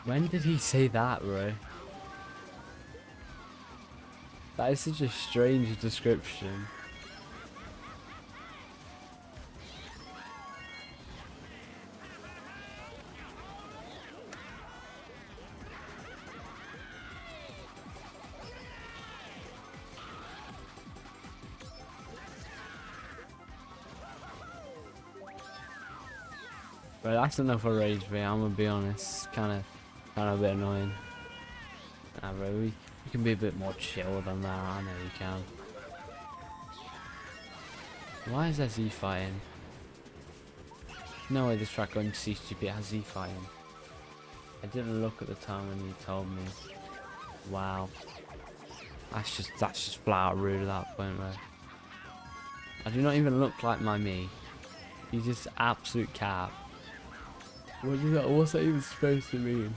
When did he say that, bro? That is such a strange description. But that's enough of rage, bro. I'm gonna be honest. Kind of a bit annoying. Nah, bro, we can be a bit more chill than that. I know you can. Why is there Z fighting? No way this track on CTGP has Z fighting. I didn't look at the time when you told me. Wow. That's just flat out rude at that point, bro. I do not even look like my me. He's just absolute cap. What's that even supposed to mean?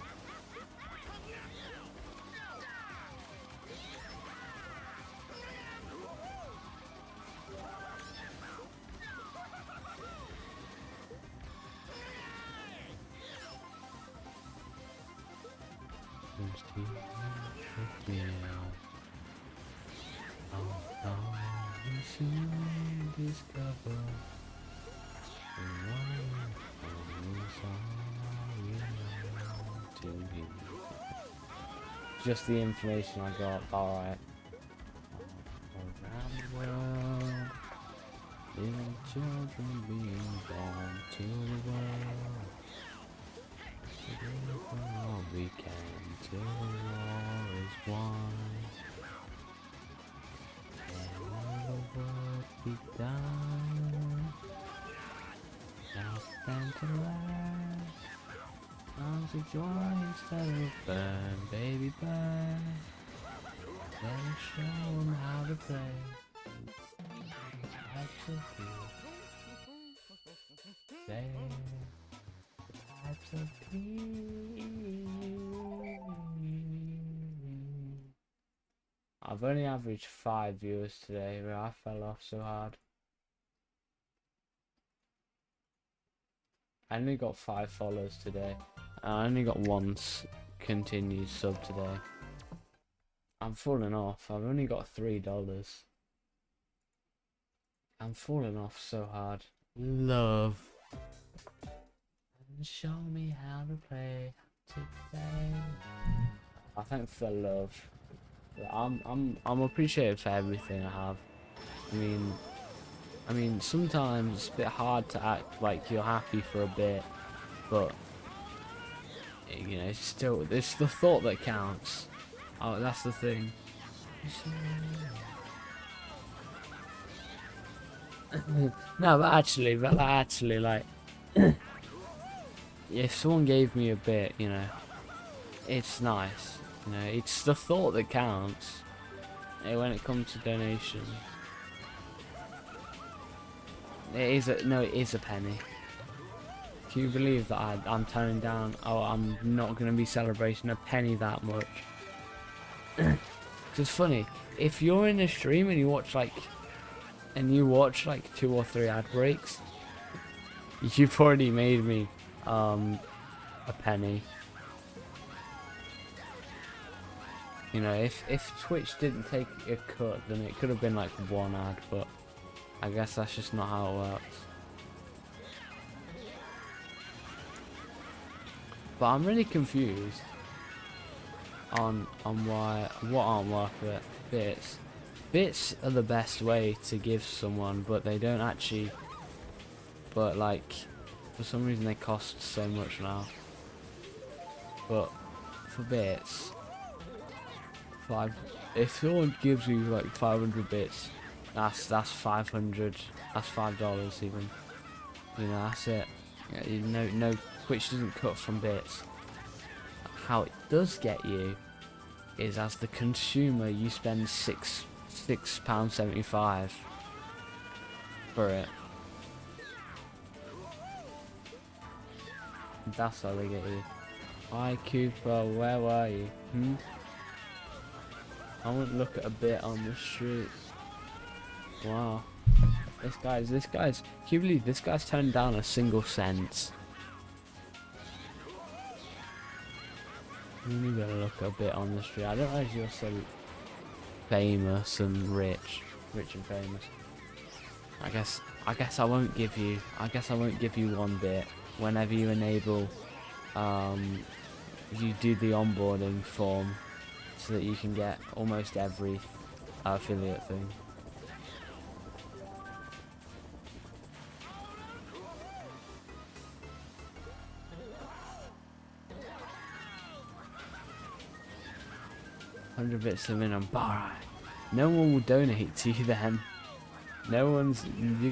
Just the information I got, alright. Around the world, little children being born to the world. Together all we can till the war is won. And all the world be done. Now stand to learn. Arms of joy instead of burn, baby burn. Let us show them how to play. Types of fear. They types of fear. I've only averaged 5 viewers today, but I fell off so hard. I only got 5 followers today. I only got 1 continued sub today. I'm falling off. I've only got $3. I'm falling off so hard. Love. And show me how to play today. I thank for love. I'm appreciative for everything I have. I mean sometimes it's a bit hard to act like you're happy for a bit, but you know, it's the thought that counts. Oh, that's the thing. No, but actually, like, if someone gave me a bit, you know, it's nice. You know, it's the thought that counts. When it comes to donation. It is a penny. Can you believe that I'm turning down? Oh, I'm not going to be celebrating a penny that much. It's funny. If you're in a stream and you watch like 2 or 3 ad breaks, you've already made me a penny. You know, if Twitch didn't take a cut, then it could have been like 1 ad, but I guess that's just not how it works. But I'm really confused on what aren't worth it. Bits are the best way to give someone, but they don't actually. But like, for some reason they cost so much now. But for bits, if someone gives you like 500 bits, that's 500. That's $5 even. You know, that's it. Yeah, no, Twitch doesn't cut from bits. How it does get you is, as the consumer, you spend £6.75 for it. That's how they get you. Hi Cooper, where were you? I wouldn't look at a bit on the street. Wow. This guy's, can you believe this guy's turned down a single cent? You gotta look a bit on the street. I don't know if you're so famous and rich and famous. I guess I won't give you 1 bit whenever you enable you do the onboarding form, so that you can get almost every affiliate thing. $100 bits a minimum. Alright. No one will donate to you then. You're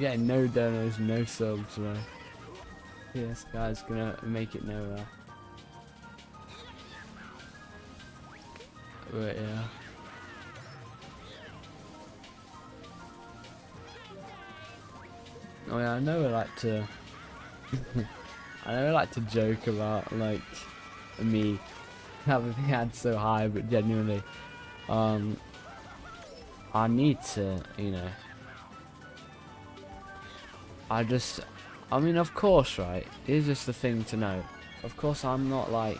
getting no donors, no subs, right? This guy's gonna make it nowhere. But yeah. Oh yeah, I know I like to joke about like me having the ad so high, but genuinely I need to, you know, I mean, of course, right, here's just the thing to know. Of course I'm not like,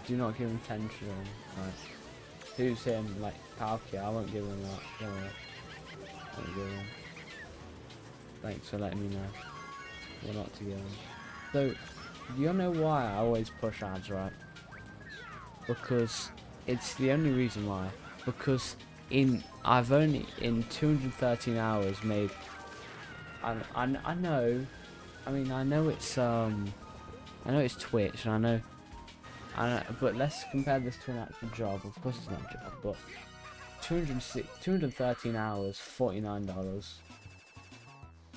do not give him attention, right? Who's him? Like Palkia, I won't give him that. Don't worry. Won't give him. Thanks for letting me know. We're not together. So, do you know why I always push ads, right? Because it's the only reason why. Because I've only in 213 hours made. I know. I mean, I know it's Twitch, and I know, but let's compare this to an actual job. Of course, it's not a job, but 213 hours, $49.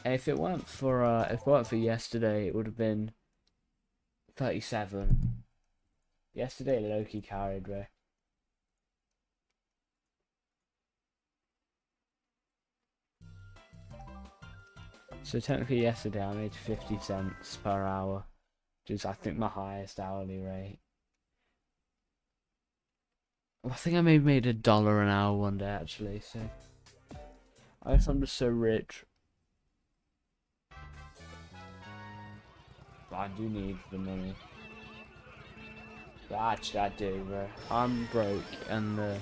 And if it weren't for yesterday, it would have been 37. Yesterday, Loki carried, Ray. So technically, yesterday I made 50 cents per hour, which is, I think, my highest hourly rate. I think I made $1 an hour one day, actually. So I guess I'm just so rich. But I do need the money. But actually, I do, bro. I'm broke, and I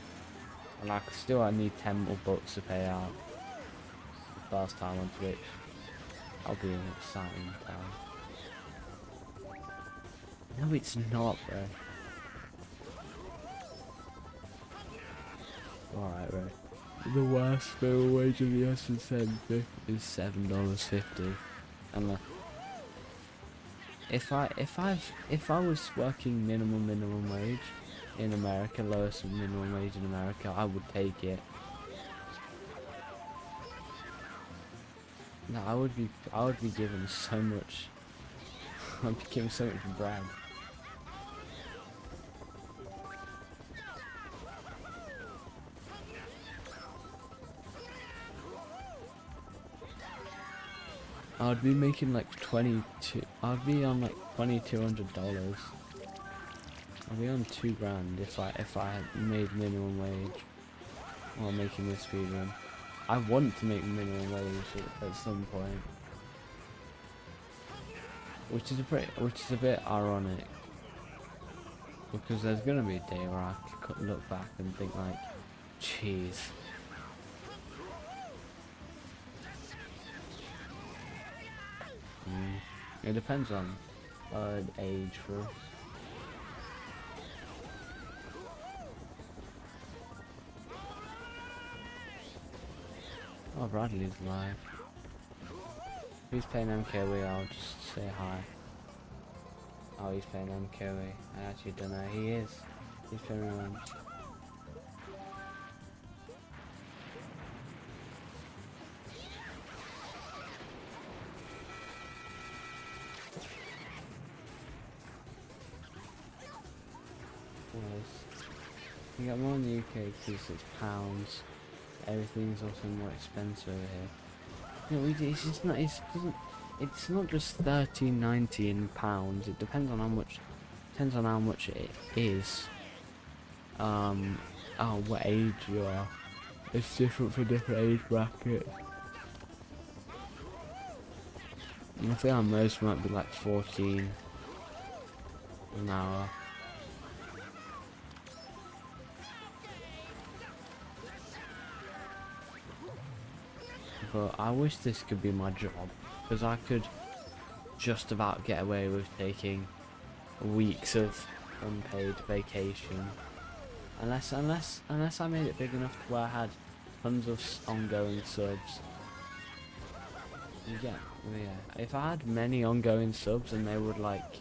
need 10 more bucks to pay out. The first time on Twitch, I'll be in an exciting time. No, it's not, bro. Alright, right. The worst minimum wage in the S&P is $7.50, and if I was working minimum wage in America, lowest minimum wage in America, I would take it. No, I would be given so much. I'd be given so much bread. I'd be making like 22. I'd be on like $2,200. I'd be on $2,000 if I had made minimum wage while making this speedrun. I want to make minimum wage at some point, which is a bit ironic, because there's gonna be a day where I could look back and think like, jeez. It depends on age for us. Oh, Bradley's live. He's playing MKW, I'll just say hi. Oh, he's playing MKW. I actually don't know. He is. He's playing around. You got more in the UK because it's pounds. Everything's also more expensive over here. No, it's just not. It's not just $13.90 in pounds. It depends on how much. Depends on how much it is. Oh, what age you are. It's different for different age brackets. I think our most might be like 14 an hour. But I wish this could be my job, because I could just about get away with taking weeks of unpaid vacation, unless I made it big enough to where I had tons of ongoing subs. Yeah, if I had many ongoing subs and they would like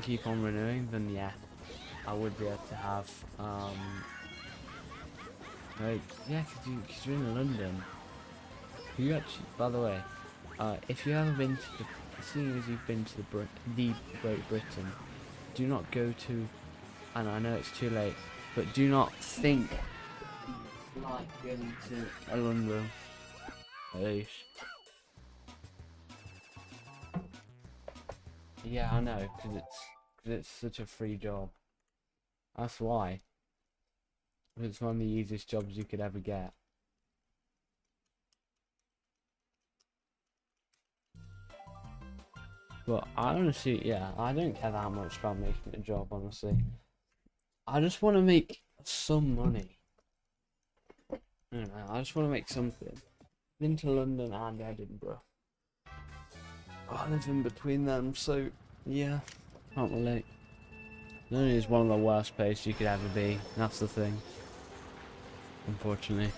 keep on renewing, then yeah, I would be able to have yeah, because you're in London. You actually, by the way, if you haven't been to seeing as you've been to the Great Britain, do not go to, and I know it's too late, but do not think like going to London. Eesh. Yeah, I know, because it's such a free job. That's why. It's one of the easiest jobs you could ever get. But I honestly, yeah, I don't care that much about making a job, honestly. I just want to make some money. You know, I just want to make something. Been to London and Edinburgh. I live in between them, so yeah, can't relate. London is one of the worst places you could ever be. That's the thing. Unfortunately.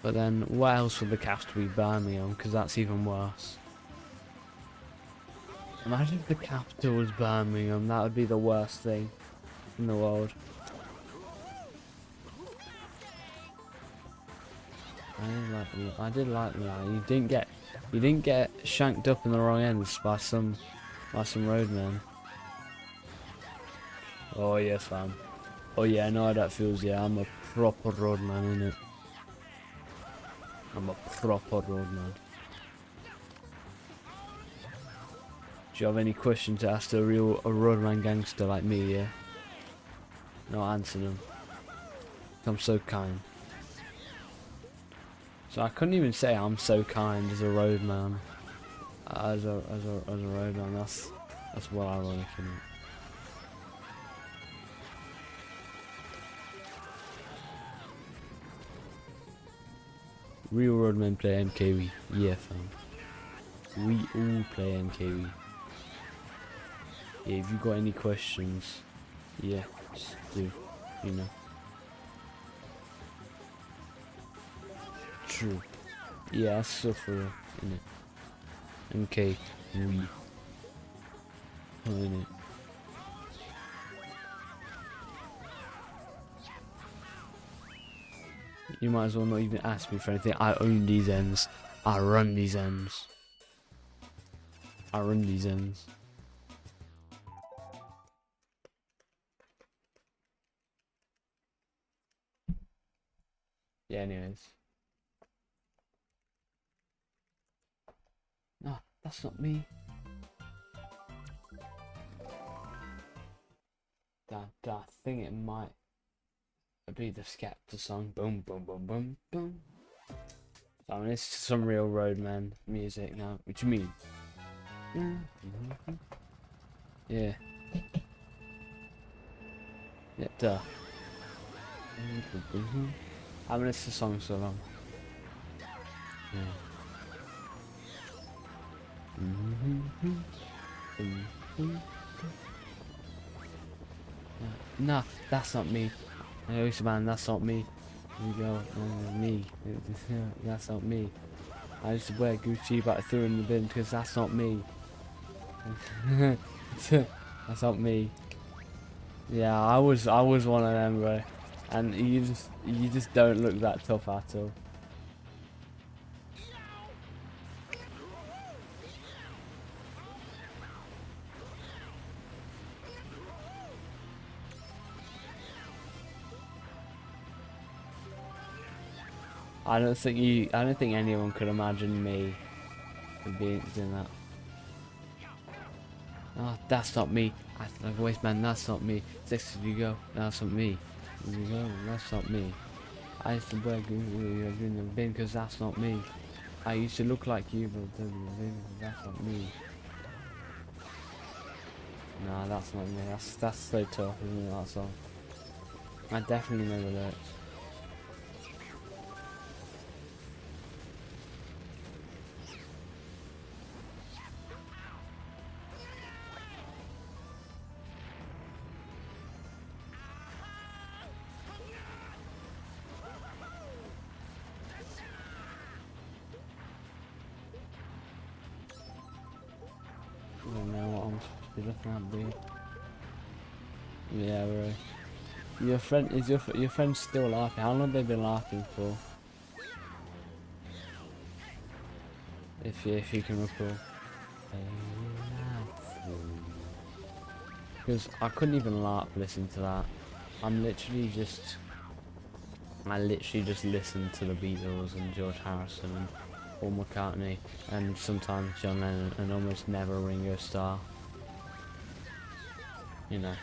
But then, what else would the capital be? Birmingham, because that's even worse. Imagine if the capital was Birmingham, that would be the worst thing in the world. I did like that. You didn't get shanked up in the wrong ends by some roadmen. Oh yes, fam. Oh yeah, I know how that feels. Yeah, I'm a proper roadman, innit? I'm a proper roadman. Do you have any questions to ask a roadman gangster like me, yeah? No, answer them. I'm so kind. So I couldn't even say I'm so kind as a roadman. As a roadman, that's well ironic, isn't it? Real roadmen play MKW. Yeah, fam. We all play MKW. Yeah, if you got any questions, yeah, just do, you know. True. Yeah, that's so for real, innit? MK, we. Oh, innit? You might as well not even ask me for anything. I own these ends. I run these ends. I run these ends. Yeah, anyways. No, that's not me. I think it might be the Skepta song. Boom, boom, boom, boom, boom. I mean, it's some real roadman music now. What do you mean? Yeah. Yeah, duh. I mean, it's the song so long. Yeah. Nah, that's not me. Hey, man, that's not me. Here you go, me. That's not me. I used to wear Gucci, but I threw it in the bin because that's not me. That's not me. Yeah, I was one of them, bro. And you just don't look that tough at all. I don't think anyone could imagine me doing that. Oh, that's not me. I like waste man, that's not me. 6 you go, that's not me. You go, that's not me. I used to wear in the bin because that's not me. I used to look like you, but that's not me. Nah, that's not me. That's so tough, isn't it, that song? I definitely know the lyrics. I don't know what I'm supposed to be looking at, dude. Yeah, bro. Your friend is your friend still laughing? How long have they been laughing for? If you can recall. Because I couldn't even laugh listening to that. I literally just listen to the Beatles and George Harrison and Paul McCartney and sometimes John Lennon and almost never Ringo Starr. You know,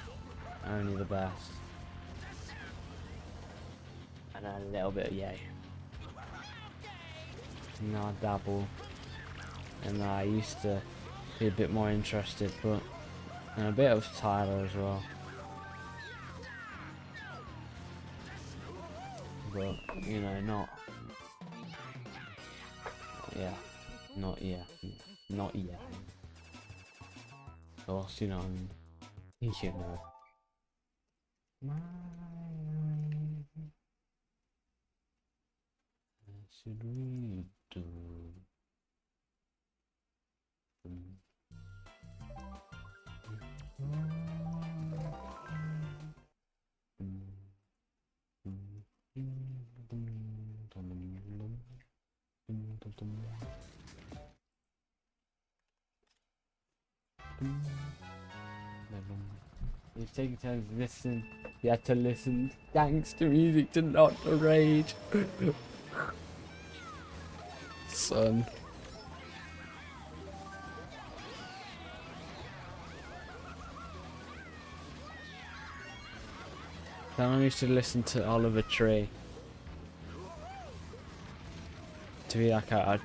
only the best. And a little bit of Yay. And I dabble. And I used to be a bit more interested, and a bit of Tyler as well. But, you know, not yet. Not yet. Of course, you know, I mean, you know. What should we do? You're taking time to listen. You had to listen. Thanks to music to not the rage. Son. I used to listen to Oliver Tree. To be like a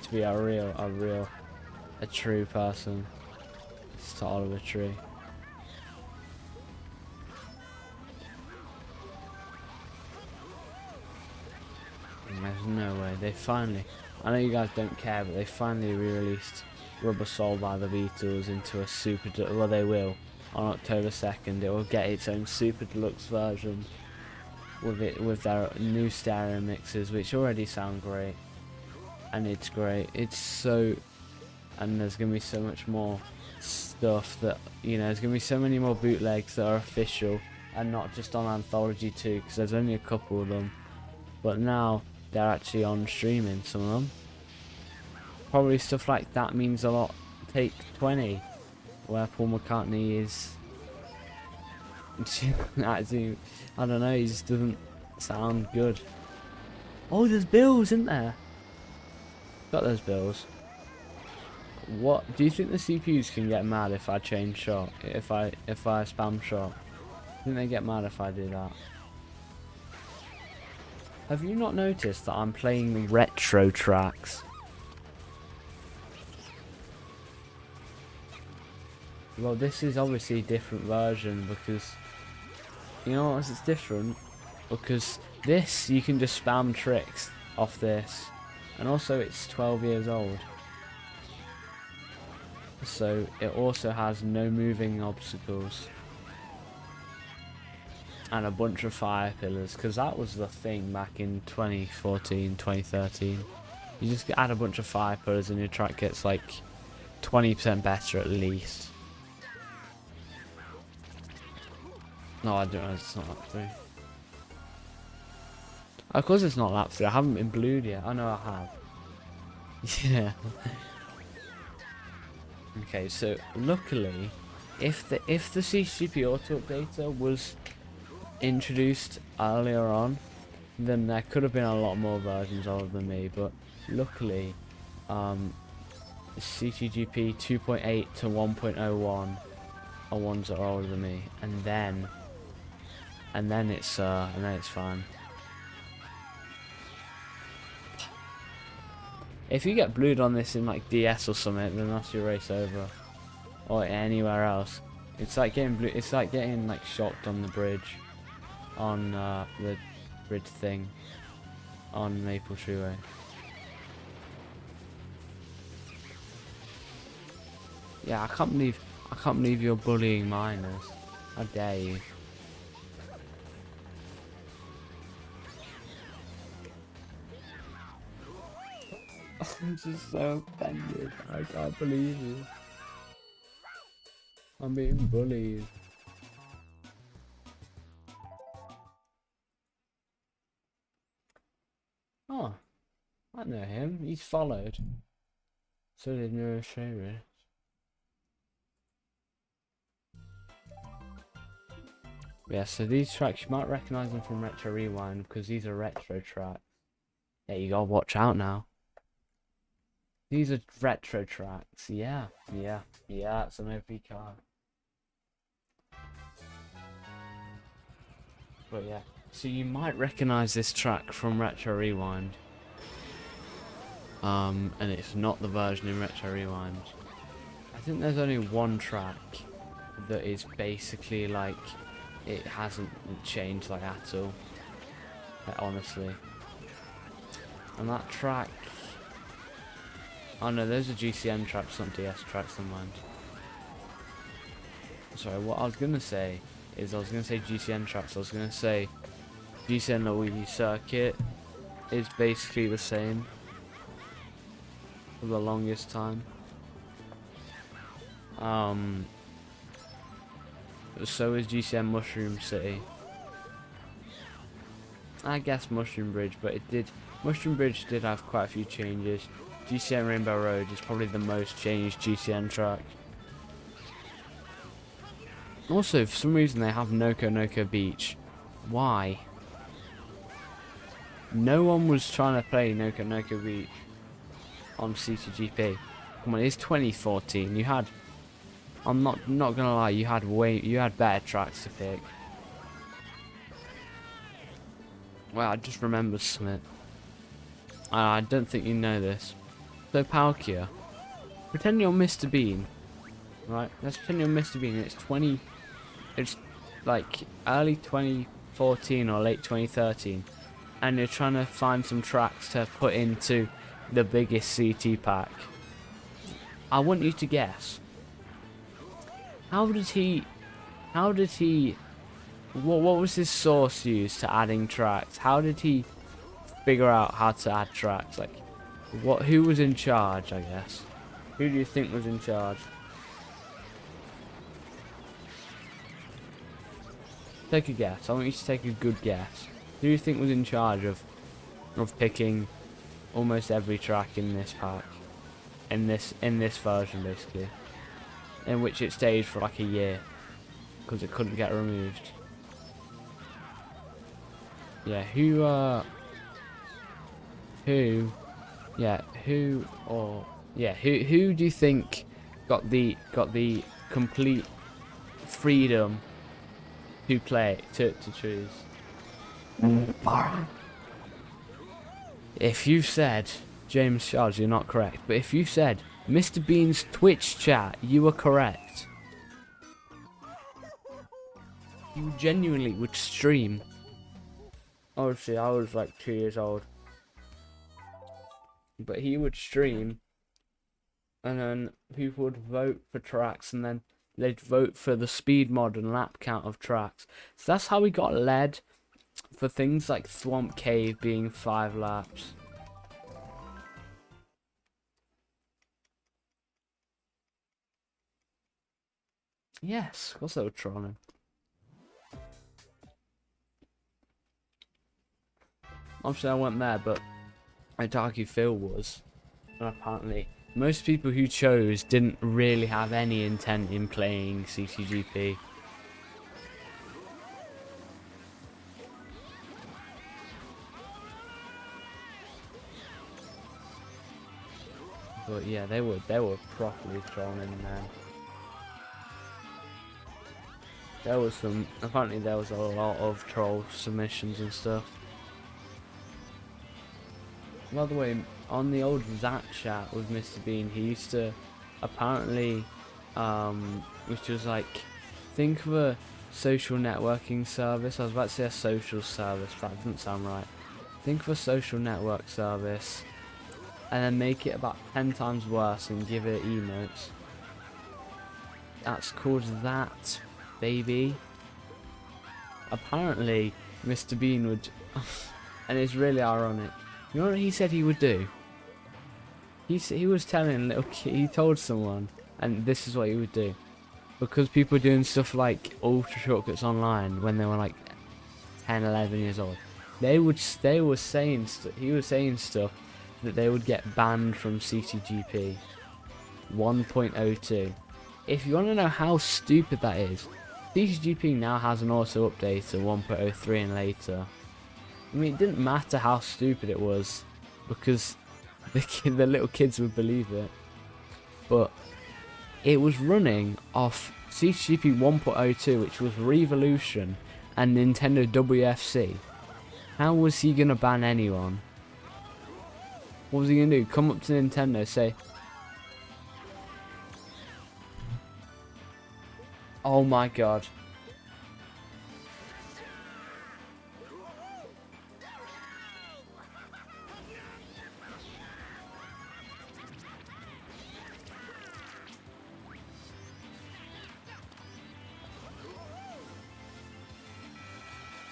true person. It's to Oliver Tree. And there's no way. They finally, I know you guys don't care, but they finally re-released Rubber Soul by the Beatles into a super, well they will, on October 2nd. It will get its own super deluxe version with their new stereo mixes, which already sound great. And it's great. It's so, and there's gonna be so much more stuff that, you know, there's gonna be so many more bootlegs that are official and not just on Anthology 2, because there's only a couple of them, but now they're actually on streaming, some of them. Probably stuff like That Means a Lot, Take 20, where Paul McCartney is actually, I don't know, he just doesn't sound good. Oh, there's bills, isn't there? Got those bills. What do you think the CPUs can get mad if I change shot? If I spam shot? I think they get mad if I do that. Have you not noticed that I'm playing retro tracks? Well, this is obviously a different version because you know what? It's different because this you can just spam tricks off this, and also it's 12 years old. So it also has no moving obstacles and a bunch of fire pillars, because that was the thing back in 2014, 2013. You just add a bunch of fire pillars and your track gets like 20% better at least. No, I don't know, it's not lap 3. Of course it's not lap 3, I haven't been blued yet. I know I have. Yeah. Okay, so luckily, if the CTGP auto updater was introduced earlier on, then there could have been a lot more versions older than me. But luckily, CTGP 2.8 to 1.01 are ones that are older than me, and then it's fine. If you get blued on this in like DS or something, then that's your race over. Or anywhere else. It's like getting blue. It's like getting like shocked on the bridge, on the bridge thing, on Maple Treeway. Yeah, I can't believe you're bullying minors. How dare you? I'm just so offended. I can't believe it. I'm being bullied. Oh, I know him. He's followed. So did Neuroshiri. Yeah, so these tracks, you might recognise them from Retro Rewind because these are retro tracks. Yeah, you gotta watch out now. These are retro tracks. Yeah, it's an OP car. But yeah, so you might recognise this track from Retro Rewind. And it's not the version in Retro Rewind. I think there's only one track that is basically like, it hasn't changed like at all. Like, honestly. And that track... Oh no, those are GCN tracks, not DS tracks, never mind. Sorry, what I was gonna say is I was gonna say GCN tracks. I was gonna say GCN Luigi Circuit is basically the same for the longest time. So is GCN Mushroom City. I guess Mushroom Bridge, but Mushroom Bridge did have quite a few changes. GCN Rainbow Road is probably the most changed GCN track. Also, for some reason they have Noko Beach. Why? No one was trying to play Noko Beach on CTGP. Come on, it's 2014. You had... I'm not gonna lie, you had better tracks to pick. Well, I just remembered something. I don't think you know this. So Palkia, pretend you're Mr. Bean, right? Let's pretend you're Mr. Bean. It's like early 2014 or late 2013, and you're trying to find some tracks to put into the biggest CT pack. I want you to guess. How did he? What was his source used to adding tracks? How did he figure out how to add tracks? Like, who was in charge, I guess? Who do you think was in charge? Take a guess. I want you to take a good guess. Who do you think was in charge of picking almost every track in this pack? In this version, basically. In which it stayed for like a year. Because it couldn't get removed. Yeah, who, yeah, who do you think got the complete freedom to play to choose? If you said James Charles, you're not correct. But if you said Mr. Bean's Twitch chat, you were correct. You genuinely would stream. Obviously, I was like 2 years old. But he would stream, and then people would vote for tracks, and then they'd vote for the speed mod and lap count of tracks. So that's how we got led for things like Swamp Cave being 5 laps. Yes, of course they were trolling. Obviously I went there, but I'd argue Phil was. And apparently most people who chose didn't really have any intent in playing CTGP. But yeah, they were properly trolling there. There was apparently there was a lot of troll submissions and stuff. By the way, on the old Zach chat with Mr. Bean, he used to apparently, which was like, think of a social networking service. I was about to say a social service, but that doesn't sound right. Think of a social network service, and then make it about 10 times worse and give it emotes. That's called that, baby. Apparently, Mr. Bean would, and it's really ironic. You know what he said he would do? He was telling a little kid, he told someone, and this is what he would do. Because people were doing stuff like Ultra Shortcuts online when they were like 10, 11 years old. He was saying stuff that they would get banned from CTGP 1.02. If you want to know how stupid that is, CTGP now has an auto update to 1.03 and later. I mean, it didn't matter how stupid it was, because the little kids would believe it. But it was running off CTGP 1.02, which was Revolution and Nintendo WFC. How was he gonna ban anyone? What was he gonna do? Come up to Nintendo, say, "Oh my god."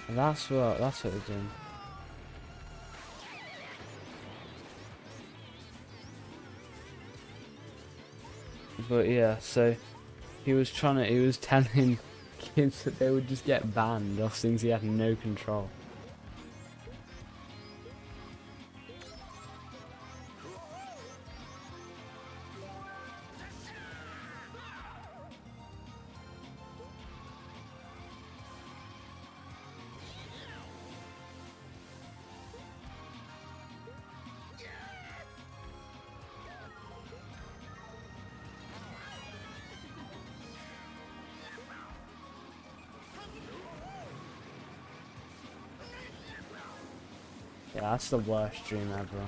That's what they're doing. But yeah, so he was telling kids that they would just get banned off things he had no control. Yeah, that's the worst dream ever.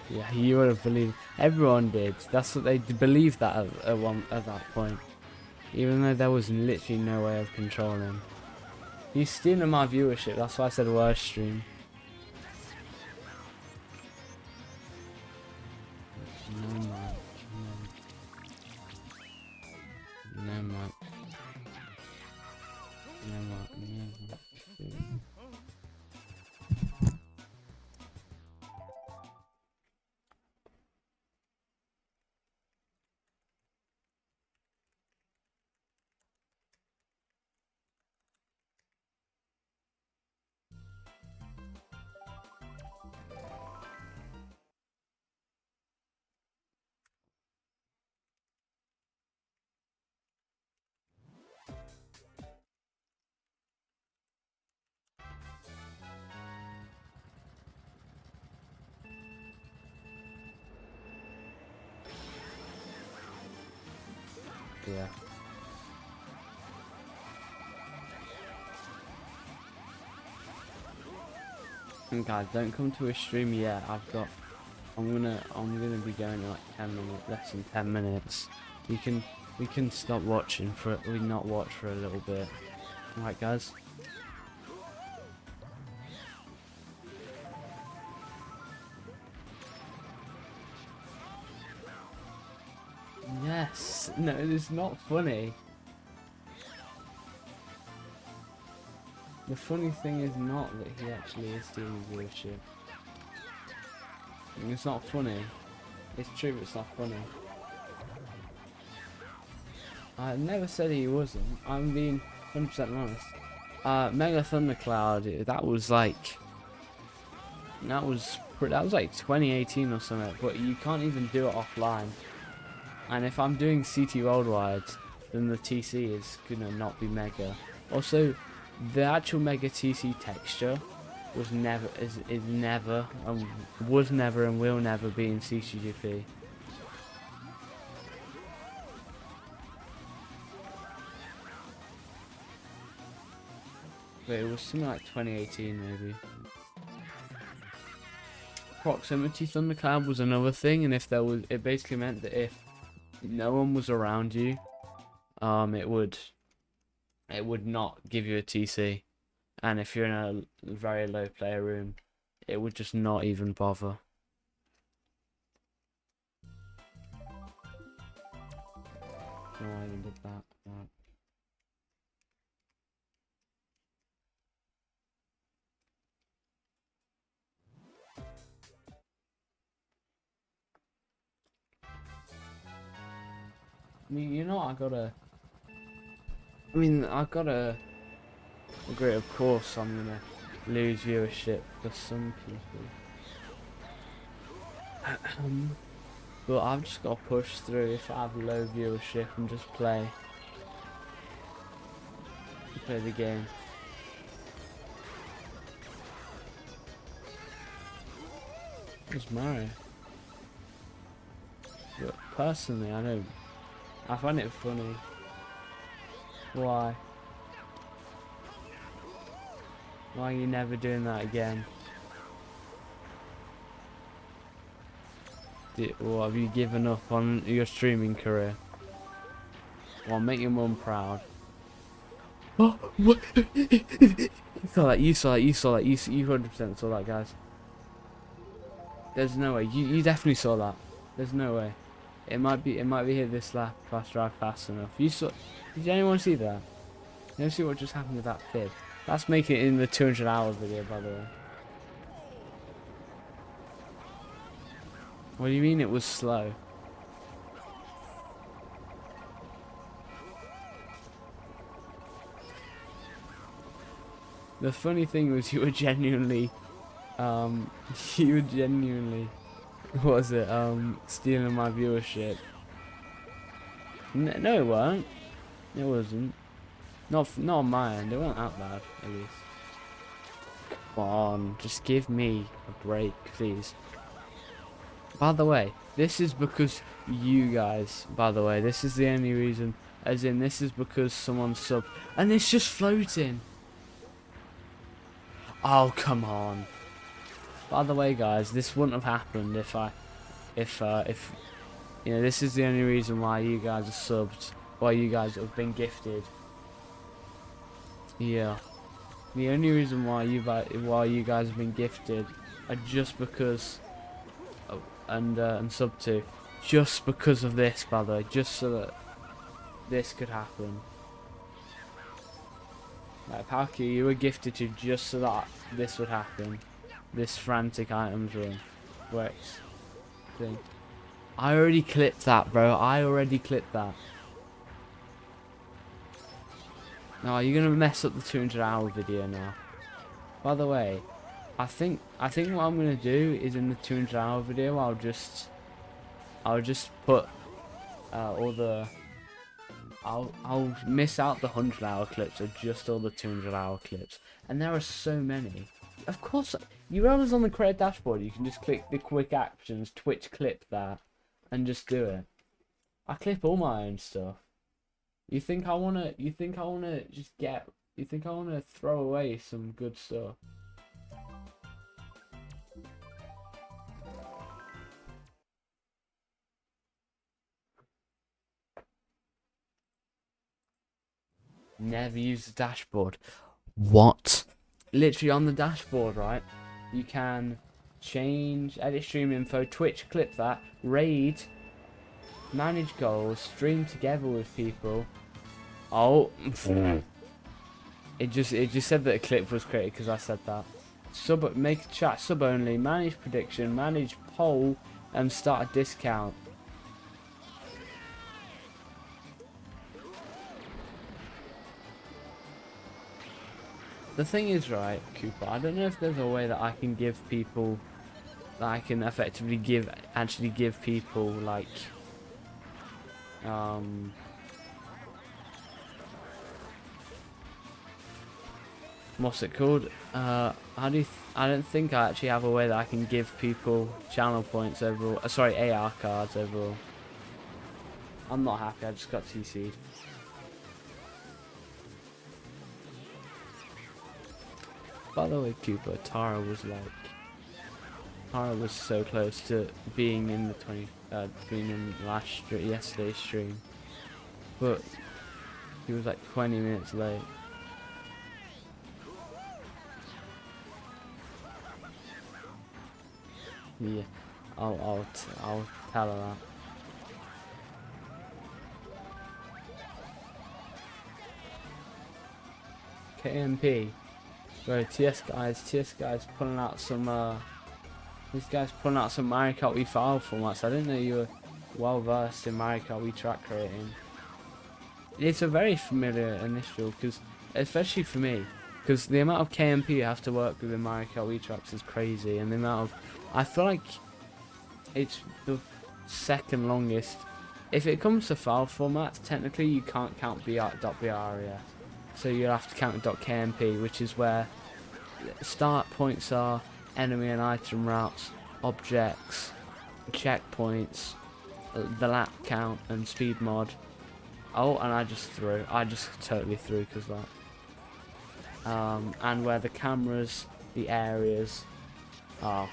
Yeah, you would have believed. Everyone did. That's what they believed that at that point. Even though there was literally no way of controlling. He's stealing my viewership. That's why I said worst stream. No mic. No mic. No mic. No mic. Yeah. And guys, don't come to a stream yet. I'm gonna be going in like 10 minutes, less than 10 minutes. We can stop watching we not watch for a little bit. Alright, guys. Yes. No, it's not funny. The funny thing is not that he actually is stealing viewership. It's not funny. It's true, but it's not funny. I never said he wasn't. I'm being 100% honest. Mega Thundercloud. That was like 2018 or something. But you can't even do it offline. And if I'm doing CT Worldwide, then the TC is gonna not be Mega. Also, the actual Mega TC texture was never, is never, was never, and will never be in CTGP. But it was something like 2018 maybe. Proximity Thundercloud was another thing, and if there was, it basically meant that if no one was around you, it would not give you a TC, and if you're in a very low player room, it would just not even bother. No, I even did that. Right. I mean, you know, I gotta agree, of course I'm gonna lose viewership for some people. But I've just got to push through. If I have low viewership and just play the game. It's Mario. But personally, I find it funny. Why? Why are you never doing that again? Or have you given up on your streaming career? Well, make your mum proud. Oh, what? You saw that, you 100% saw that, guys. There's no way, you definitely saw that. There's no way. It might be here this lap if I drive fast enough. Did anyone see that? Did you see what just happened with that fib? That's making it in the 200 hours video, by the way. What do you mean it was slow? The funny thing was you were genuinely, what was it, stealing my viewership. No, it weren't. It wasn't. Not on my end. It wasn't that bad, at least. Come on, just give me a break, please. By the way, this is because you guys, by the way, this is the only reason, as in this is because someone subbed, and it's just floating. Oh, come on. By the way, guys, this wouldn't have happened if you know, this is the only reason why you guys are subbed, why you guys have been gifted. Yeah. The only reason why you guys have been gifted are just because, and sub to, just because of this, by the way, just so that this could happen. Like Palky, you were gifted to just so that this would happen. This frantic items run. Works. Thing. I already clipped that, bro. I already clipped that. No, you're gonna mess up the 200-hour video now. By the way, I think what I'm gonna do is in the 200-hour video, I'll just put all the. I'll miss out the 100-hour clips of just all the 200-hour clips, and there are so many. Of course, you realize on the creator dashboard you can just click the quick actions, Twitch clip that, and just do it. I clip all my own stuff. You think I wanna? You think I wanna just get? You think I wanna throw away some good stuff? Never use the dashboard. What? Literally on the dashboard, right? You can change, edit stream info, Twitch, clip that, raid, manage goals, stream together with people. Oh, it just said that a clip was created because I said that. Make chat sub only, manage prediction, manage poll, and start a discount. The thing is, right, Cooper, I don't know if there's a way that I can give people, that I can effectively actually give people, like, what's it called? I don't think I actually have a way that I can give people channel points overall. Sorry, AR cards overall. I'm not happy, I just got TC'd. By the way, Cooper, Tara was so close to being in the being in yesterday's stream, but he was like 20 minutes late. Yeah, I'll tell her that. KMP. Bro, TS guys pulling out some this guy's pulling out some Mario Kart Wii file formats. I didn't know you were well versed in Mario Kart Wii track creating. It's a very familiar initial, because especially for me, because the amount of KMP you have to work with in Mario Kart Wii tracks is crazy, and the amount of, I feel like it's the second longest. If it comes to file formats, technically you can't count .bres. So you'll have to count .kmp, which is where start points are, enemy and item routes, objects, checkpoints, the lap count and speed mod. Oh, and I just totally threw because that. And where the cameras, the areas are.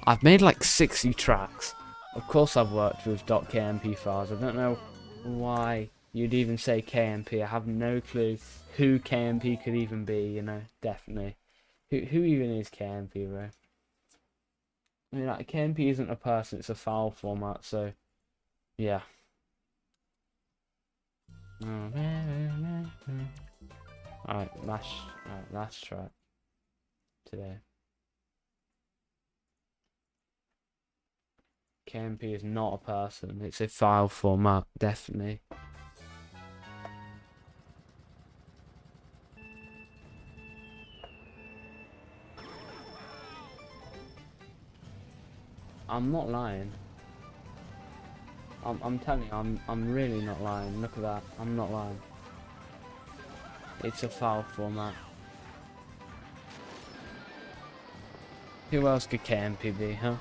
I've made like 60 tracks. Of course I've worked with .kmp files. I don't know why you'd even say KMP. I have no clue who KMP could even be, you know, definitely. Who even is KMP, bro? I mean, like, KMP isn't a person, it's a file format, so, yeah. Alright, last track today. KMP is not a person, it's a file format, definitely. I'm not lying. I'm telling you, I'm really not lying. Look at that. I'm not lying. It's a file format. Who else could KMP be, huh?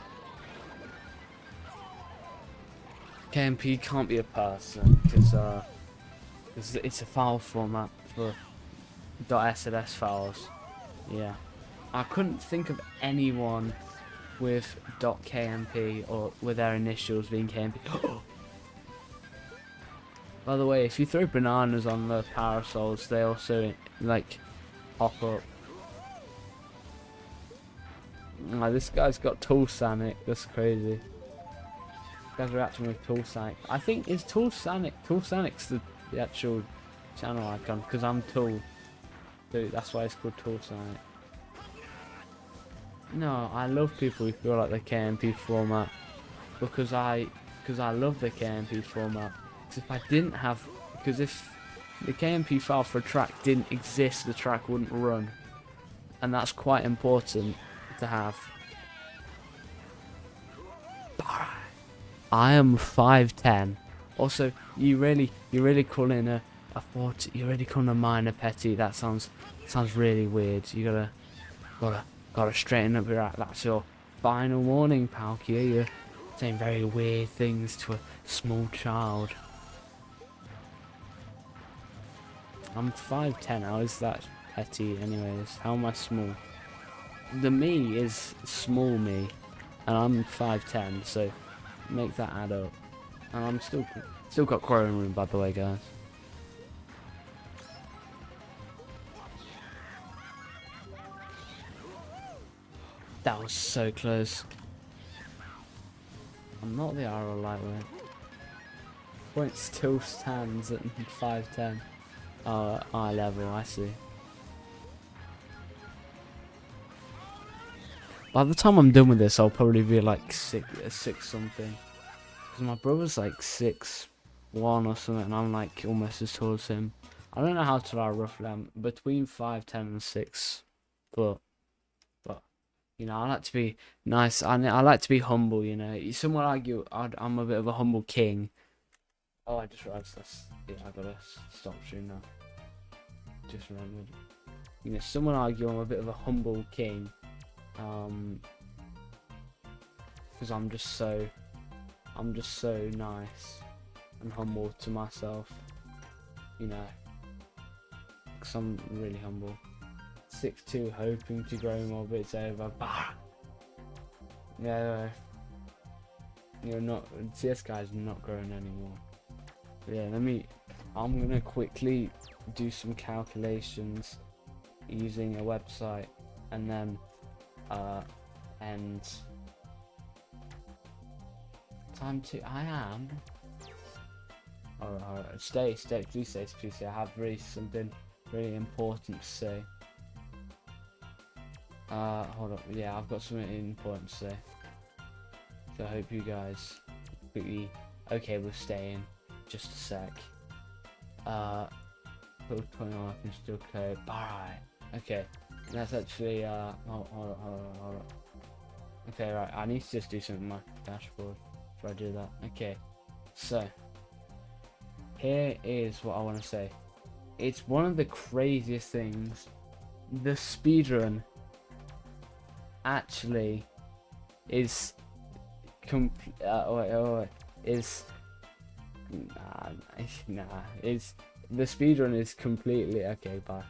KMP can't be a person because it's a file format for .sls files. Yeah, I couldn't think of anyone with .kmp or with their initials being KMP. By the way, if you throw bananas on the parasols, they also like pop up. Oh, this guy's got Tool Sanic. That's crazy. Guys are acting with Tool Sanic. I think is Tool Sanic. Tool Sanic's the actual channel icon because I'm Tool. So that's why it's called Tool Sanic. No, I love people who feel like the KMP format because I love the KMP format. Because if the KMP file for a track didn't exist, the track wouldn't run, and that's quite important to have. I am 5'10". Also, you really calling a 40, you're really calling a minor petty. That sounds really weird. You gotta straighten up your act. That's your final warning, Palkia. You're saying very weird things to a small child. I'm 5'10". How is that petty anyways? How am I small? The me is small me, and I'm 5'10", so make that add up. And I'm still got growing room, by the way, guys. That was so close. I'm not the RL lightweight. Point still stands at 5'10". Eye level, I see. By the time I'm done with this, I'll probably be like six something. Because my brother's like 6'1" or something, and I'm like almost as tall as him. I don't know how tall I roughly am, between 5'10" and 6 foot. But, you know, I like to be nice. I like to be humble, you know. Some would argue I'm a bit of a humble king. Oh, I just realised this. Yeah, I gotta stop streaming now. Just remembered. You know, some would argue I'm a bit of a humble king. Because I'm just so nice and humble to myself, you know, because I'm really humble. 6'2", hoping to grow more, but it's over. Bah! Yeah, you're not. CS guy's not growing anymore. But yeah, I'm gonna quickly do some calculations using a website, and then and time to. I am. Alright, please stay. I have really something really important to say. Hold up. Yeah, I've got something important to say. So I hope you guys completely okay with staying. Just a sec. Put 21 can still clear. Alright. Okay. That's actually hold on. Okay, right. I need to just do something with my dashboard before I do that. Okay. So here is what I want to say. It's one of the craziest things. The speedrun actually is is the speedrun is completely okay. Bye.